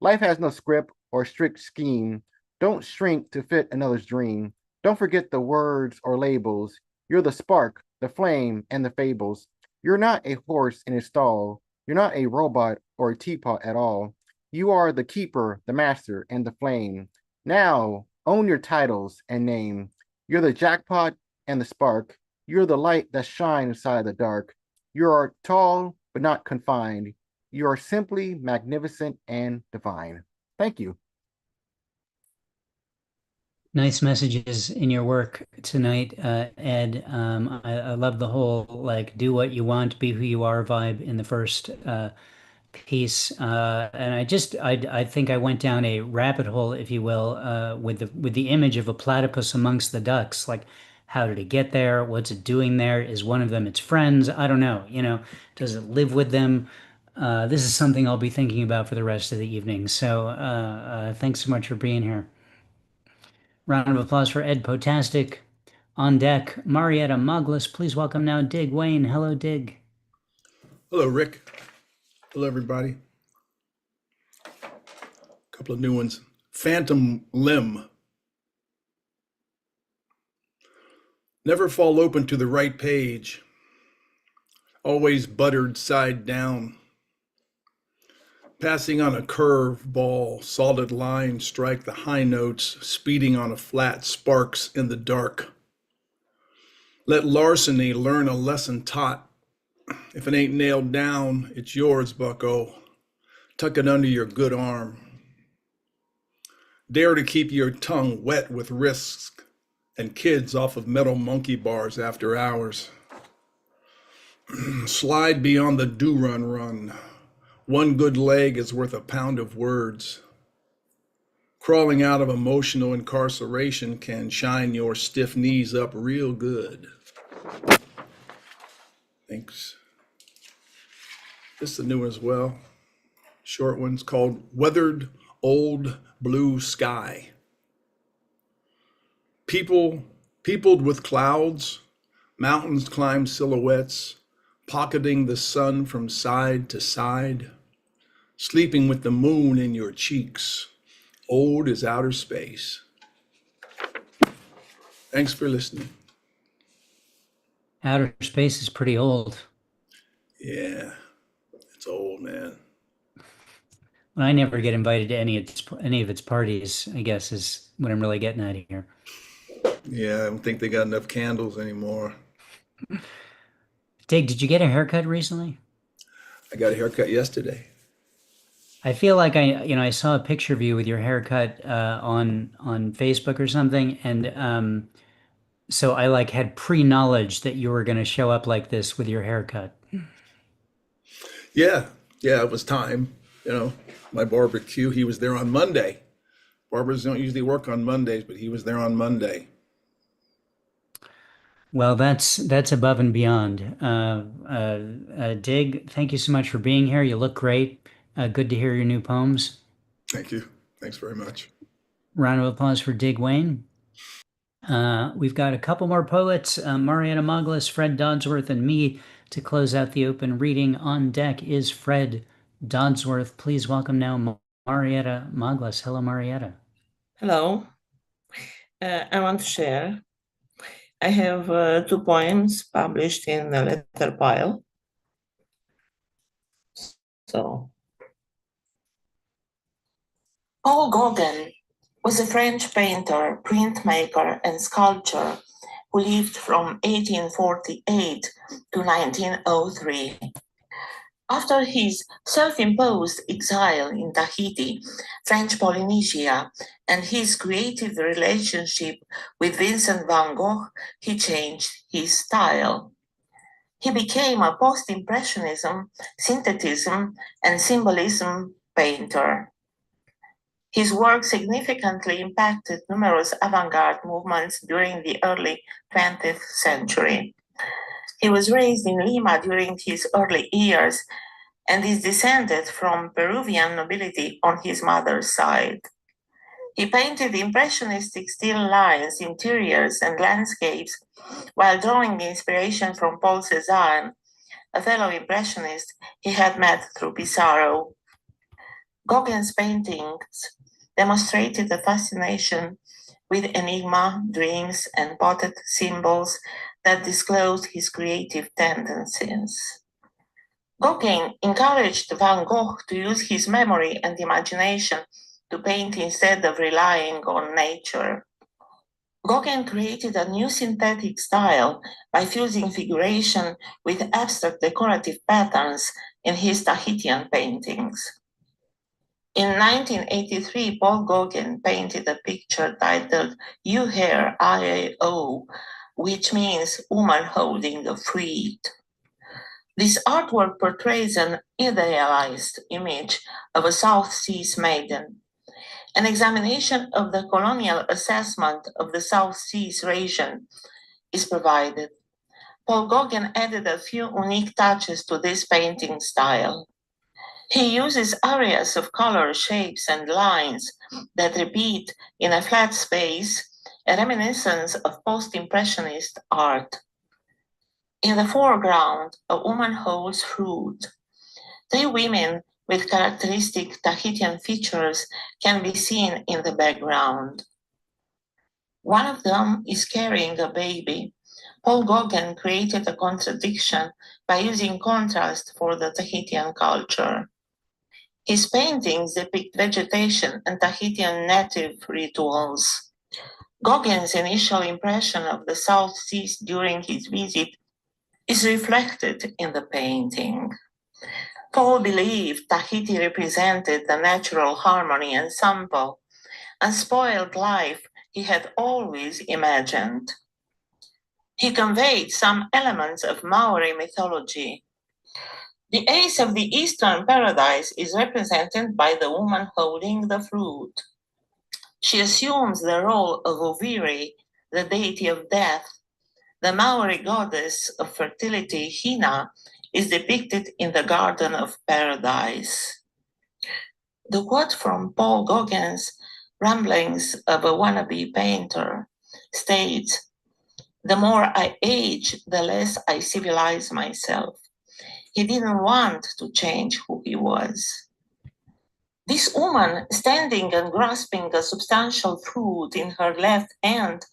Life has no script or strict scheme. Don't shrink to fit another's dream. Don't forget the words or labels. You're the spark, the flame, and the fables. You're not a horse in a stall. You're not a robot or a teapot at all. You are the keeper, the master, and the flame. Now, own your titles and name. You're the jackpot and the spark. You're the light that shines inside the dark. You are tall but not confined. You are simply magnificent and divine. Thank you. Nice messages in your work tonight, Ed. I love the whole like do what you want, be who you are vibe in the first piece. And I think I went down a rabbit hole, if you will, with the image of a platypus amongst the ducks. Like, how did it get there? What's it doing there? Is one of them its friends? I don't know. Does it live with them? This is something I'll be thinking about for the rest of the evening. So thanks so much for being here. Round of applause for Ed Potastic. On deck, Marietta Moglis. Please welcome now Dig Wayne. Hello, Dig. Hello, Rick. Hello, everybody. A couple of new ones. Phantom Limb. Never fall open to the right page. Always buttered side down. Passing on a curve ball, solid lines strike the high notes, speeding on a flat, sparks in the dark. Let larceny learn a lesson taught. If it ain't nailed down, it's yours, bucko. Tuck it under your good arm. Dare to keep your tongue wet with risks and kids off of metal monkey bars after hours. Slide beyond the do-run run. One good leg is worth a pound of words. Crawling out of emotional incarceration can shine your stiff knees up real good. Thanks. This is a new one as well. Short one's called Weathered Old Blue Sky. Peopled with clouds, mountains climb silhouettes, pocketing the sun from side to side, sleeping with the moon in your cheeks, old as outer space. Thanks for listening. Outer space is pretty old. Yeah, it's old, man. I never get invited to any of its parties, I guess, is what I'm really getting at here. Yeah, I don't think they got enough candles anymore. Dig, did you get a haircut recently? I got a haircut yesterday. I feel like I saw a picture of you with your haircut on Facebook or something, and so I like had pre-knowledge that you were going to show up like this with your haircut. Yeah, it was time. My barbecue, he was there on Monday. Barbers don't usually work on Mondays, but he was there on Monday. Well, that's above and beyond. Dig, thank you so much for being here. You look great. Good to hear your new poems. Thank you. Thanks very much. Round of applause for Dig Wayne. We've got a couple more poets, Marietta Moglis, Fred Dodsworth, and me to close out the open reading. On deck is Fred Dodsworth. Please welcome now Marietta Moglis. Hello, Marietta. Hello. I want to share. I have 2 poems published in a letter pile. So, Paul Gauguin was a French painter, printmaker, and sculptor who lived from 1848 to 1903. After his self-imposed exile in Tahiti, French Polynesia, and his creative relationship with Vincent van Gogh, he changed his style. He became a post-impressionism, synthetism, and symbolism painter. His work significantly impacted numerous avant-garde movements during the early 20th century. He was raised in Lima during his early years and is descended from Peruvian nobility on his mother's side. He painted impressionistic still lines, interiors, and landscapes while drawing inspiration from Paul Cézanne, a fellow impressionist he had met through Pissarro. Gauguin's paintings demonstrated a fascination with enigma, dreams, and potted symbols that disclosed his creative tendencies. Gauguin encouraged Van Gogh to use his memory and imagination to paint instead of relying on nature. Gauguin created a new synthetic style by fusing figuration with abstract decorative patterns in his Tahitian paintings. In 1983, Paul Gauguin painted a picture titled You Here, I-A-O, which means woman holding a fruit. This artwork portrays an idealized image of a South Seas maiden. An examination of the colonial assessment of the South Seas region is provided. Paul Gauguin added a few unique touches to this painting style. He uses areas of color, shapes, and lines that repeat in a flat space, a reminiscence of post-impressionist art. In the foreground, a woman holds fruit. Three women with characteristic Tahitian features can be seen in the background. One of them is carrying a baby. Paul Gauguin created a contradiction by using contrast for the Tahitian culture. His paintings depict vegetation and Tahitian native rituals. Gauguin's initial impression of the South Seas during his visit is reflected in the painting. Paul believed Tahiti represented the natural harmony and sample, unspoiled life he had always imagined. He conveyed some elements of Maori mythology. The ace of the Eastern Paradise is represented by the woman holding the fruit. She assumes the role of Oviri, the deity of death. The Maori goddess of fertility, Hina, is depicted in the Garden of Paradise. The quote from Paul Gauguin's Ramblings of a Wannabe Painter states, "The more I age, the less I civilize myself." He didn't want to change who he was. This woman, standing and grasping a substantial fruit in her left hand,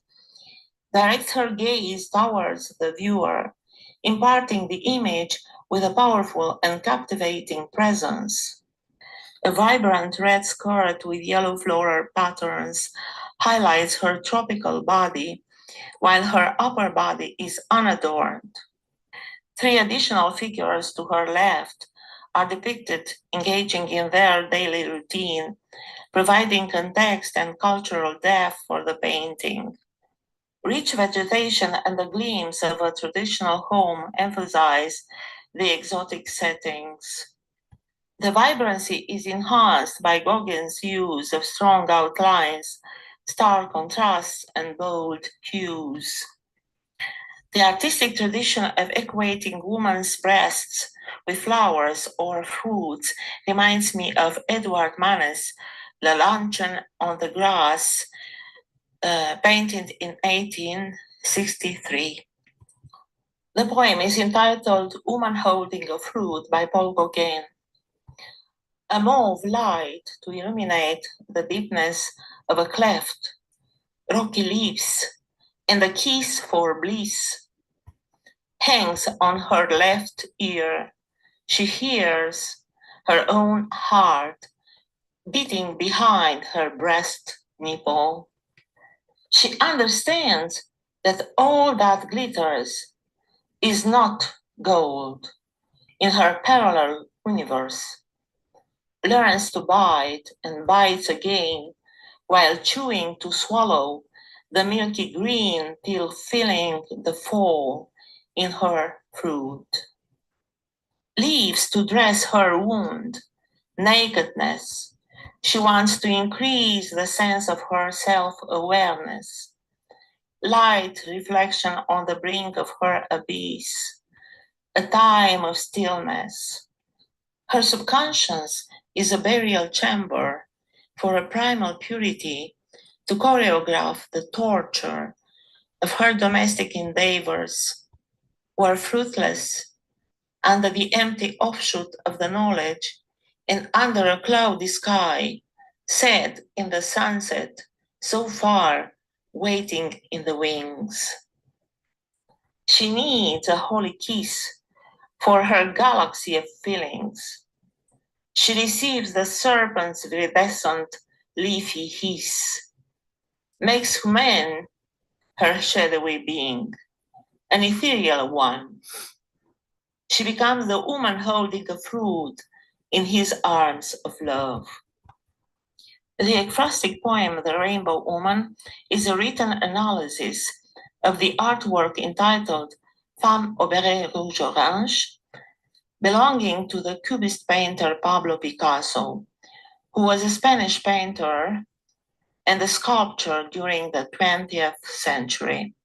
directs her gaze towards the viewer, imparting the image with a powerful and captivating presence. A vibrant red skirt with yellow floral patterns highlights her tropical body, while her upper body is unadorned. Three additional figures to her left are depicted engaging in their daily routine, providing context and cultural depth for the painting. Rich vegetation and the glimpse of a traditional home emphasize the exotic settings. The vibrancy is enhanced by Gauguin's use of strong outlines, stark contrasts, and bold hues. The artistic tradition of equating women's breasts with flowers or fruits reminds me of Edward Manes' La Luncheon on the Grass, painted in 1863. The poem is entitled Woman Holding a Fruit by Paul Gauguin. A mauve light to illuminate the deepness of a cleft, rocky leaves, and a kiss for bliss hangs on her left ear. She hears her own heart beating behind her breast nipple. She understands that all that glitters is not gold in her parallel universe, learns to bite and bites again while chewing to swallow the milky green till feeling the fall in her fruit. Leaves to dress her wound, nakedness. She wants to increase the sense of her self-awareness. Light reflection on the brink of her abyss, a time of stillness. Her subconscious is a burial chamber for a primal purity to choreograph the torture of her domestic endeavors were fruitless under the empty offshoot of the knowledge and under a cloudy sky, set in the sunset, so far, waiting in the wings. She needs a holy kiss for her galaxy of feelings. She receives the serpent's viridescent leafy hiss, makes human her shadowy being, an ethereal one. She becomes the woman holding a fruit in his arms of love. The ekphrastic poem, The Rainbow Woman, is a written analysis of the artwork entitled Femme au béret rouge orange, belonging to the Cubist painter Pablo Picasso, who was a Spanish painter and a sculptor during the 20th century.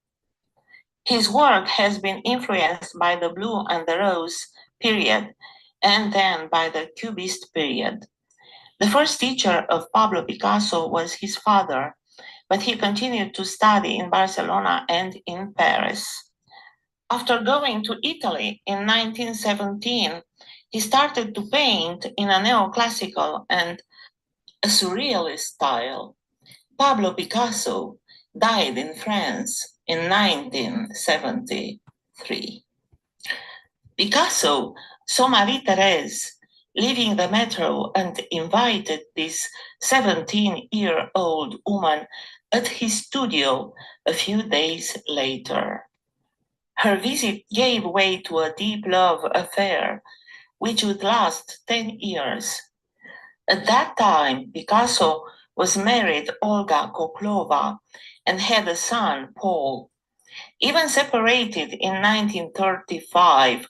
His work has been influenced by the blue and the rose period, and then by the Cubist period. The first teacher of Pablo Picasso was his father, but he continued to study in Barcelona and in Paris. After going to Italy in 1917, he started to paint in a neoclassical and a surrealist style. Pablo Picasso died in France in 1973. Picasso saw Marie-Thérèse leaving the metro and invited this 17-year-old woman at his studio a few days later. Her visit gave way to a deep love affair, which would last 10 years. At that time, Picasso was married Olga Koklova and had a son, Paul. Even separated in 1935,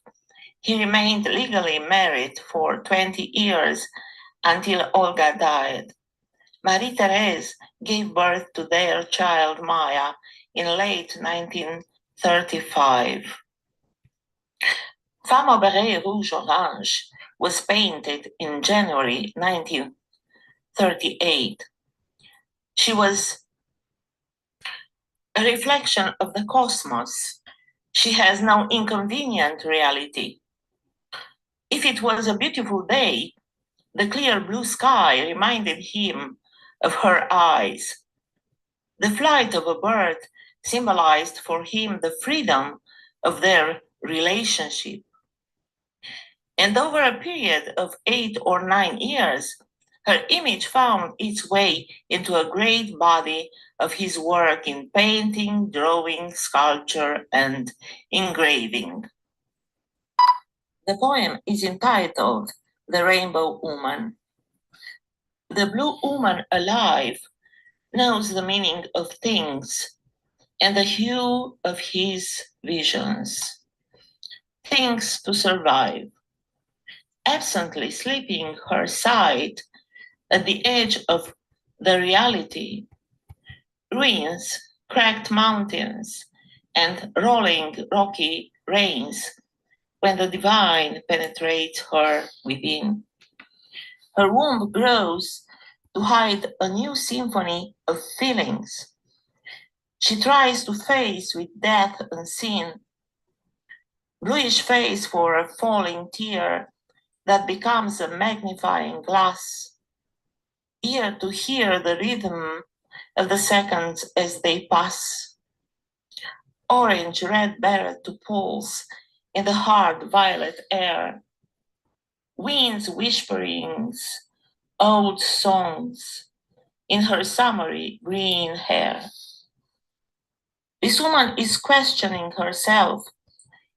he remained legally married for 20 years until Olga died. Marie-Thérèse gave birth to their child Maya in late 1935. Femme au béret rouge orange was painted in January 1938. She was a reflection of the cosmos. She has no inconvenient reality. If it was a beautiful day, the clear blue sky reminded him of her eyes. The flight of a bird symbolized for him the freedom of their relationship. And over a period of 8 or 9 years, her image found its way into a great body of his work in painting, drawing, sculpture, and engraving. The poem is entitled The Rainbow Woman. The blue woman alive knows the meaning of things and the hue of his visions. Things to survive. Absently sleeping her side at the edge of the reality, ruins, cracked mountains, and rolling rocky rains when the divine penetrates her within. Her womb grows to hide a new symphony of feelings. She tries to face with death unseen, bluish face for a falling tear that becomes a magnifying glass, ear to hear the rhythm of the seconds as they pass, orange red beret to pulse in the hard violet air, winds whisperings, old songs in her summery green hair. This woman is questioning herself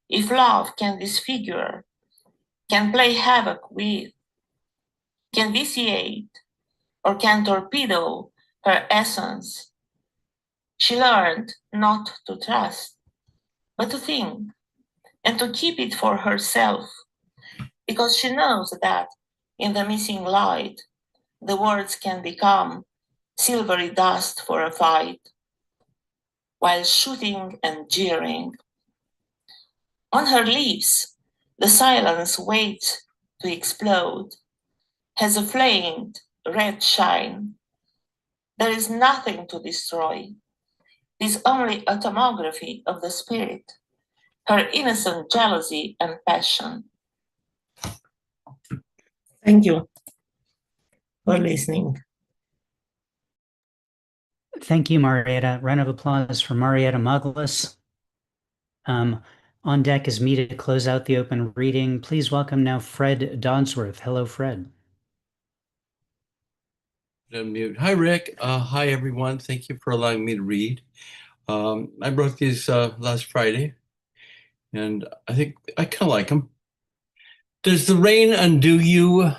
if love can disfigure, can play havoc with, can vitiate, or can torpedo her essence. She learned not to trust, but to think and to keep it for herself, because she knows that in the missing light, the words can become silvery dust for a fight, while shooting and jeering. On her lips, the silence waits to explode, has a flamed red shine. There is nothing to destroy. It is only a tomography of the spirit, her innocent jealousy and passion. Thank you for listening. Thank you, Marietta. Round of applause for Marietta Muglis. On deck is me to close out the open reading. Please welcome now Fred Dodsworth. Hello, Fred. Unmute. Hi, Rick. Hi, everyone. Thank you for allowing me to read. I wrote these last Friday, and I think I kind of like them. Does the rain undo you?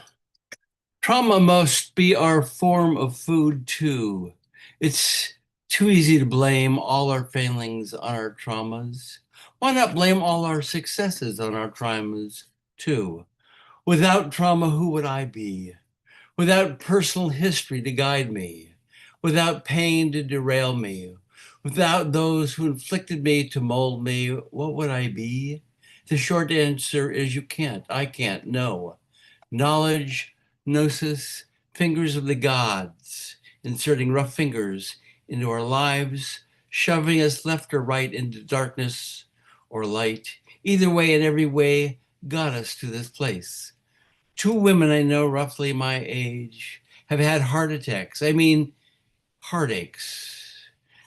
Trauma must be our form of food, too. It's too easy to blame all our failings on our traumas. Why not blame all our successes on our traumas, too? Without trauma, who would I be? Without personal history to guide me, without pain to derail me, without those who inflicted me to mold me, what would I be? The short answer is you can't. I can't. No. Knowledge, gnosis, fingers of the gods, inserting rough fingers into our lives, shoving us left or right into darkness or light. Either way, in every way, got us to this place. Two women I know roughly my age have had heart attacks. I mean, heartaches.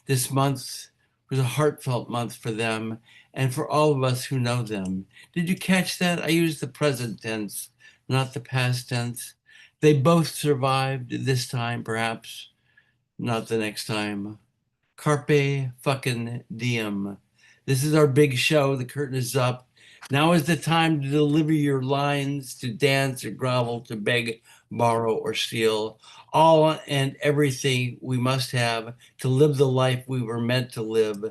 This month was a heartfelt month for them and for all of us who know them. Did you catch that? I used the present tense, not the past tense. They both survived this time, perhaps, not the next time. Carpe fucking diem. This is our big show. The curtain is up. Now is the time to deliver your lines, to dance or grovel, to beg, borrow, or steal. All and everything we must have to live the life we were meant to live.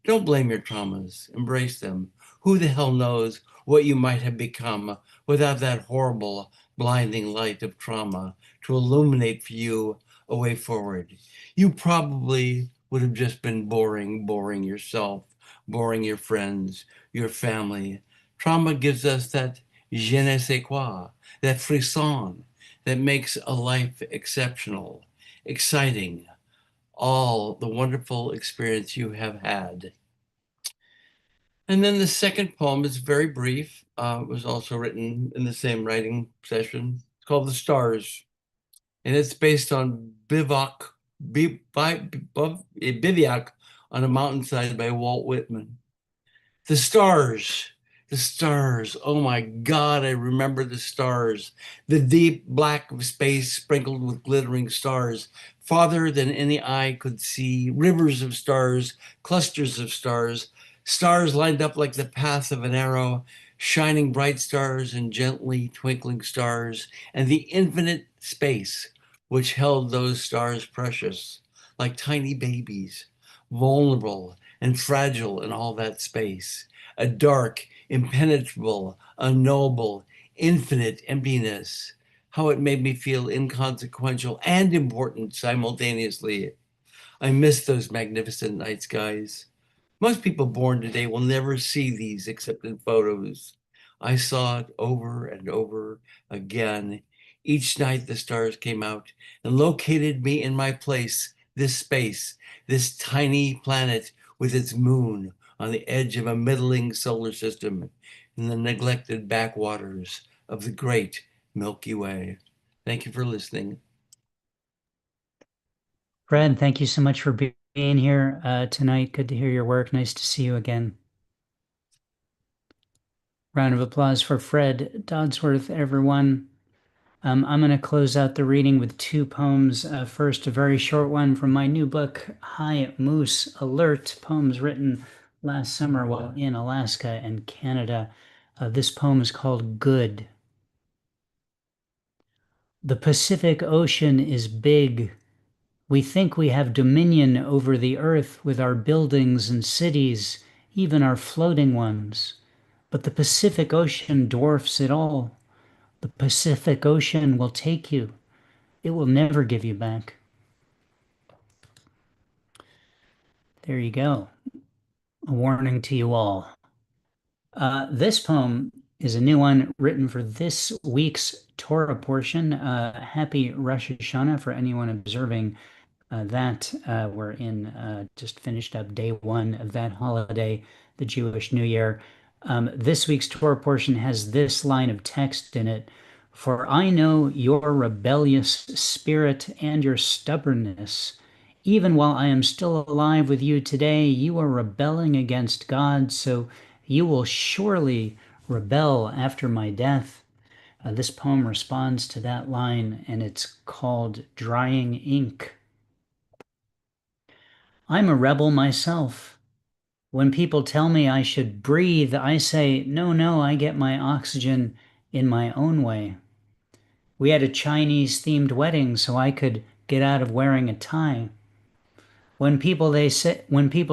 Don't blame your traumas. Embrace them. Who the hell knows what you might have become without that horrible, blinding light of trauma to illuminate for you a way forward. You probably would have just been boring yourself, boring your friends, your family. Trauma gives us that je ne sais quoi, that frisson that makes a life exceptional, exciting, all the wonderful experience you have had. And then the second poem is very brief. It was also written in the same writing session. It's called The Stars. And it's based on bivouac on a mountainside by Walt Whitman. The stars, the stars. Oh my God, I remember the stars. The deep black of space sprinkled with glittering stars, farther than any eye could see, rivers of stars, clusters of stars, stars lined up like the path of an arrow, shining bright stars and gently twinkling stars, and the infinite space which held those stars precious, like tiny babies, vulnerable and fragile in all that space, a dark, impenetrable, unknowable, infinite emptiness. How it made me feel inconsequential and important simultaneously. I miss those magnificent night skies. Most people born today will never see these except in photos. I saw it over and over again. Each night the stars came out and located me in my place, this space, this tiny planet with its moon on the edge of a middling solar system in the neglected backwaters of the great Milky Way. Thank you for listening. Fred, thank you so much for being here tonight. Good to hear your work. Nice to see you again. Round of applause for Fred Dodsworth, everyone. I'm going to close out the reading with two poems. First, a very short one from my new book, High Moose Alert, poems written last summer while in Alaska and Canada. This poem is called Good. The Pacific Ocean is big. We think we have dominion over the earth with our buildings and cities, even our floating ones. But the Pacific Ocean dwarfs it all. The Pacific Ocean will take you. It will never give you back. There you go. A warning to you all. This poem is a new one written for this week's Torah portion. Happy Rosh Hashanah for anyone observing We're in just finished up day one of that holiday, the Jewish New Year. This week's Torah portion has this line of text in it. For I know your rebellious spirit and your stubbornness. Even while I am still alive with you today, you are rebelling against God, so you will surely rebel after my death. This poem responds to that line, and it's called Drying Ink. I'm a rebel myself. When people tell me I should breathe, I say, no, I get my oxygen in my own way. We had a Chinese-themed wedding, so I could get out of wearing a tie. When people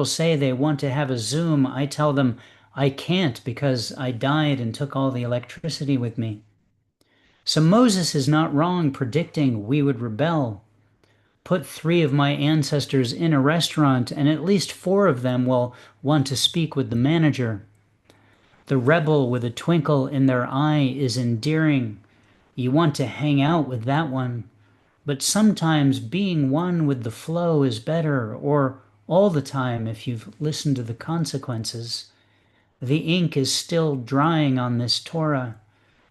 say they want to have a Zoom, I tell them I can't because I died and took all the electricity with me. So Moses is not wrong predicting we would rebel. Put 3 of my ancestors in a restaurant, and at least 4 of them will want to speak with the manager. The rebel with a twinkle in their eye is endearing. You want to hang out with that one. But sometimes being one with the flow is better, or all the time if you've listened to the consequences. The ink is still drying on this Torah.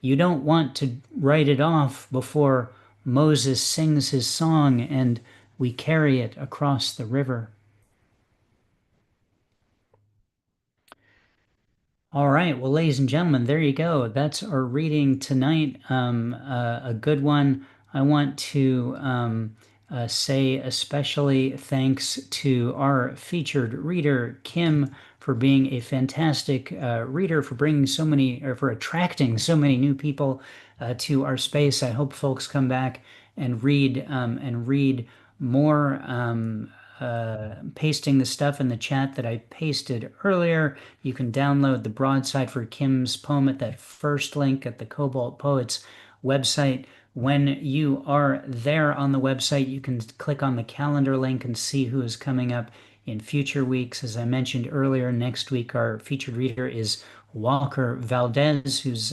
You don't want to write it off before Moses sings his song and we carry it across the river. All right, well, ladies and gentlemen, there you go. That's our reading tonight. A good one. I want to say especially thanks to our featured reader, Kim, for being a fantastic reader, for bringing so many, or for attracting so many new people to our space. I hope folks come back and read more. Pasting the stuff in the chat that I pasted earlier. You can download the broadside for Kim's poem at that first link at the Cobalt Poets website. When you are there on the website, you can click on the calendar link and see who is coming up in future weeks. As I mentioned earlier, next week our featured reader is Walker Valdez, who's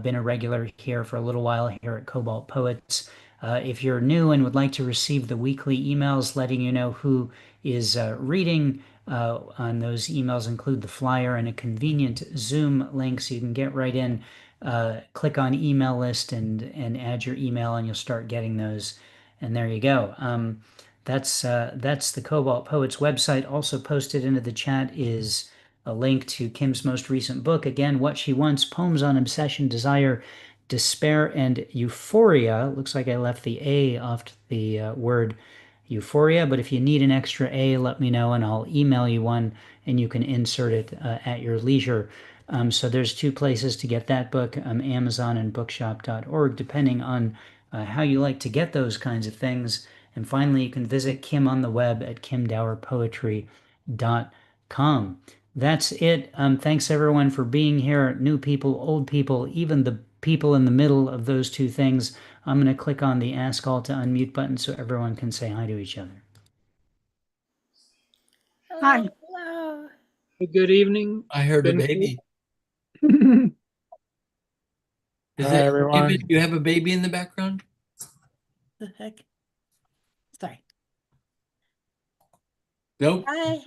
been a regular here for a little while here at Cobalt Poets. If you're new and would like to receive the weekly emails letting you know who is reading, on those emails include the flyer and a convenient Zoom link so you can get right in, click on email list and add your email and you'll start getting those. And there you go. That's the Cobalt Poets website. Also posted into the chat is a link to Kim's most recent book. Again, What She Wants, Poems on Obsession, Desire, Despair, and Euphoria. Looks like I left the A off the word euphoria, but if you need an extra A, let me know and I'll email you one and you can insert it at your leisure. So there's 2 places to get that book, Amazon and bookshop.org, depending on how you like to get those kinds of things. And finally, you can visit Kim on the web at kimdowerpoetry.com. That's it. Thanks everyone for being here. New people, old people, even the people in the middle of those 2 things. I'm going to click on the Ask All to Unmute button so everyone can say hi to each other. Hi. Hello. Good evening. I heard a baby. Hi, David, everyone. do you have a baby in the background? The heck? Sorry. Nope. Hi.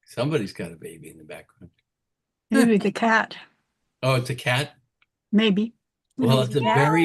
Somebody's got a baby in the background. Maybe the cat. Oh, it's a cat? Maybe. Well, it's a very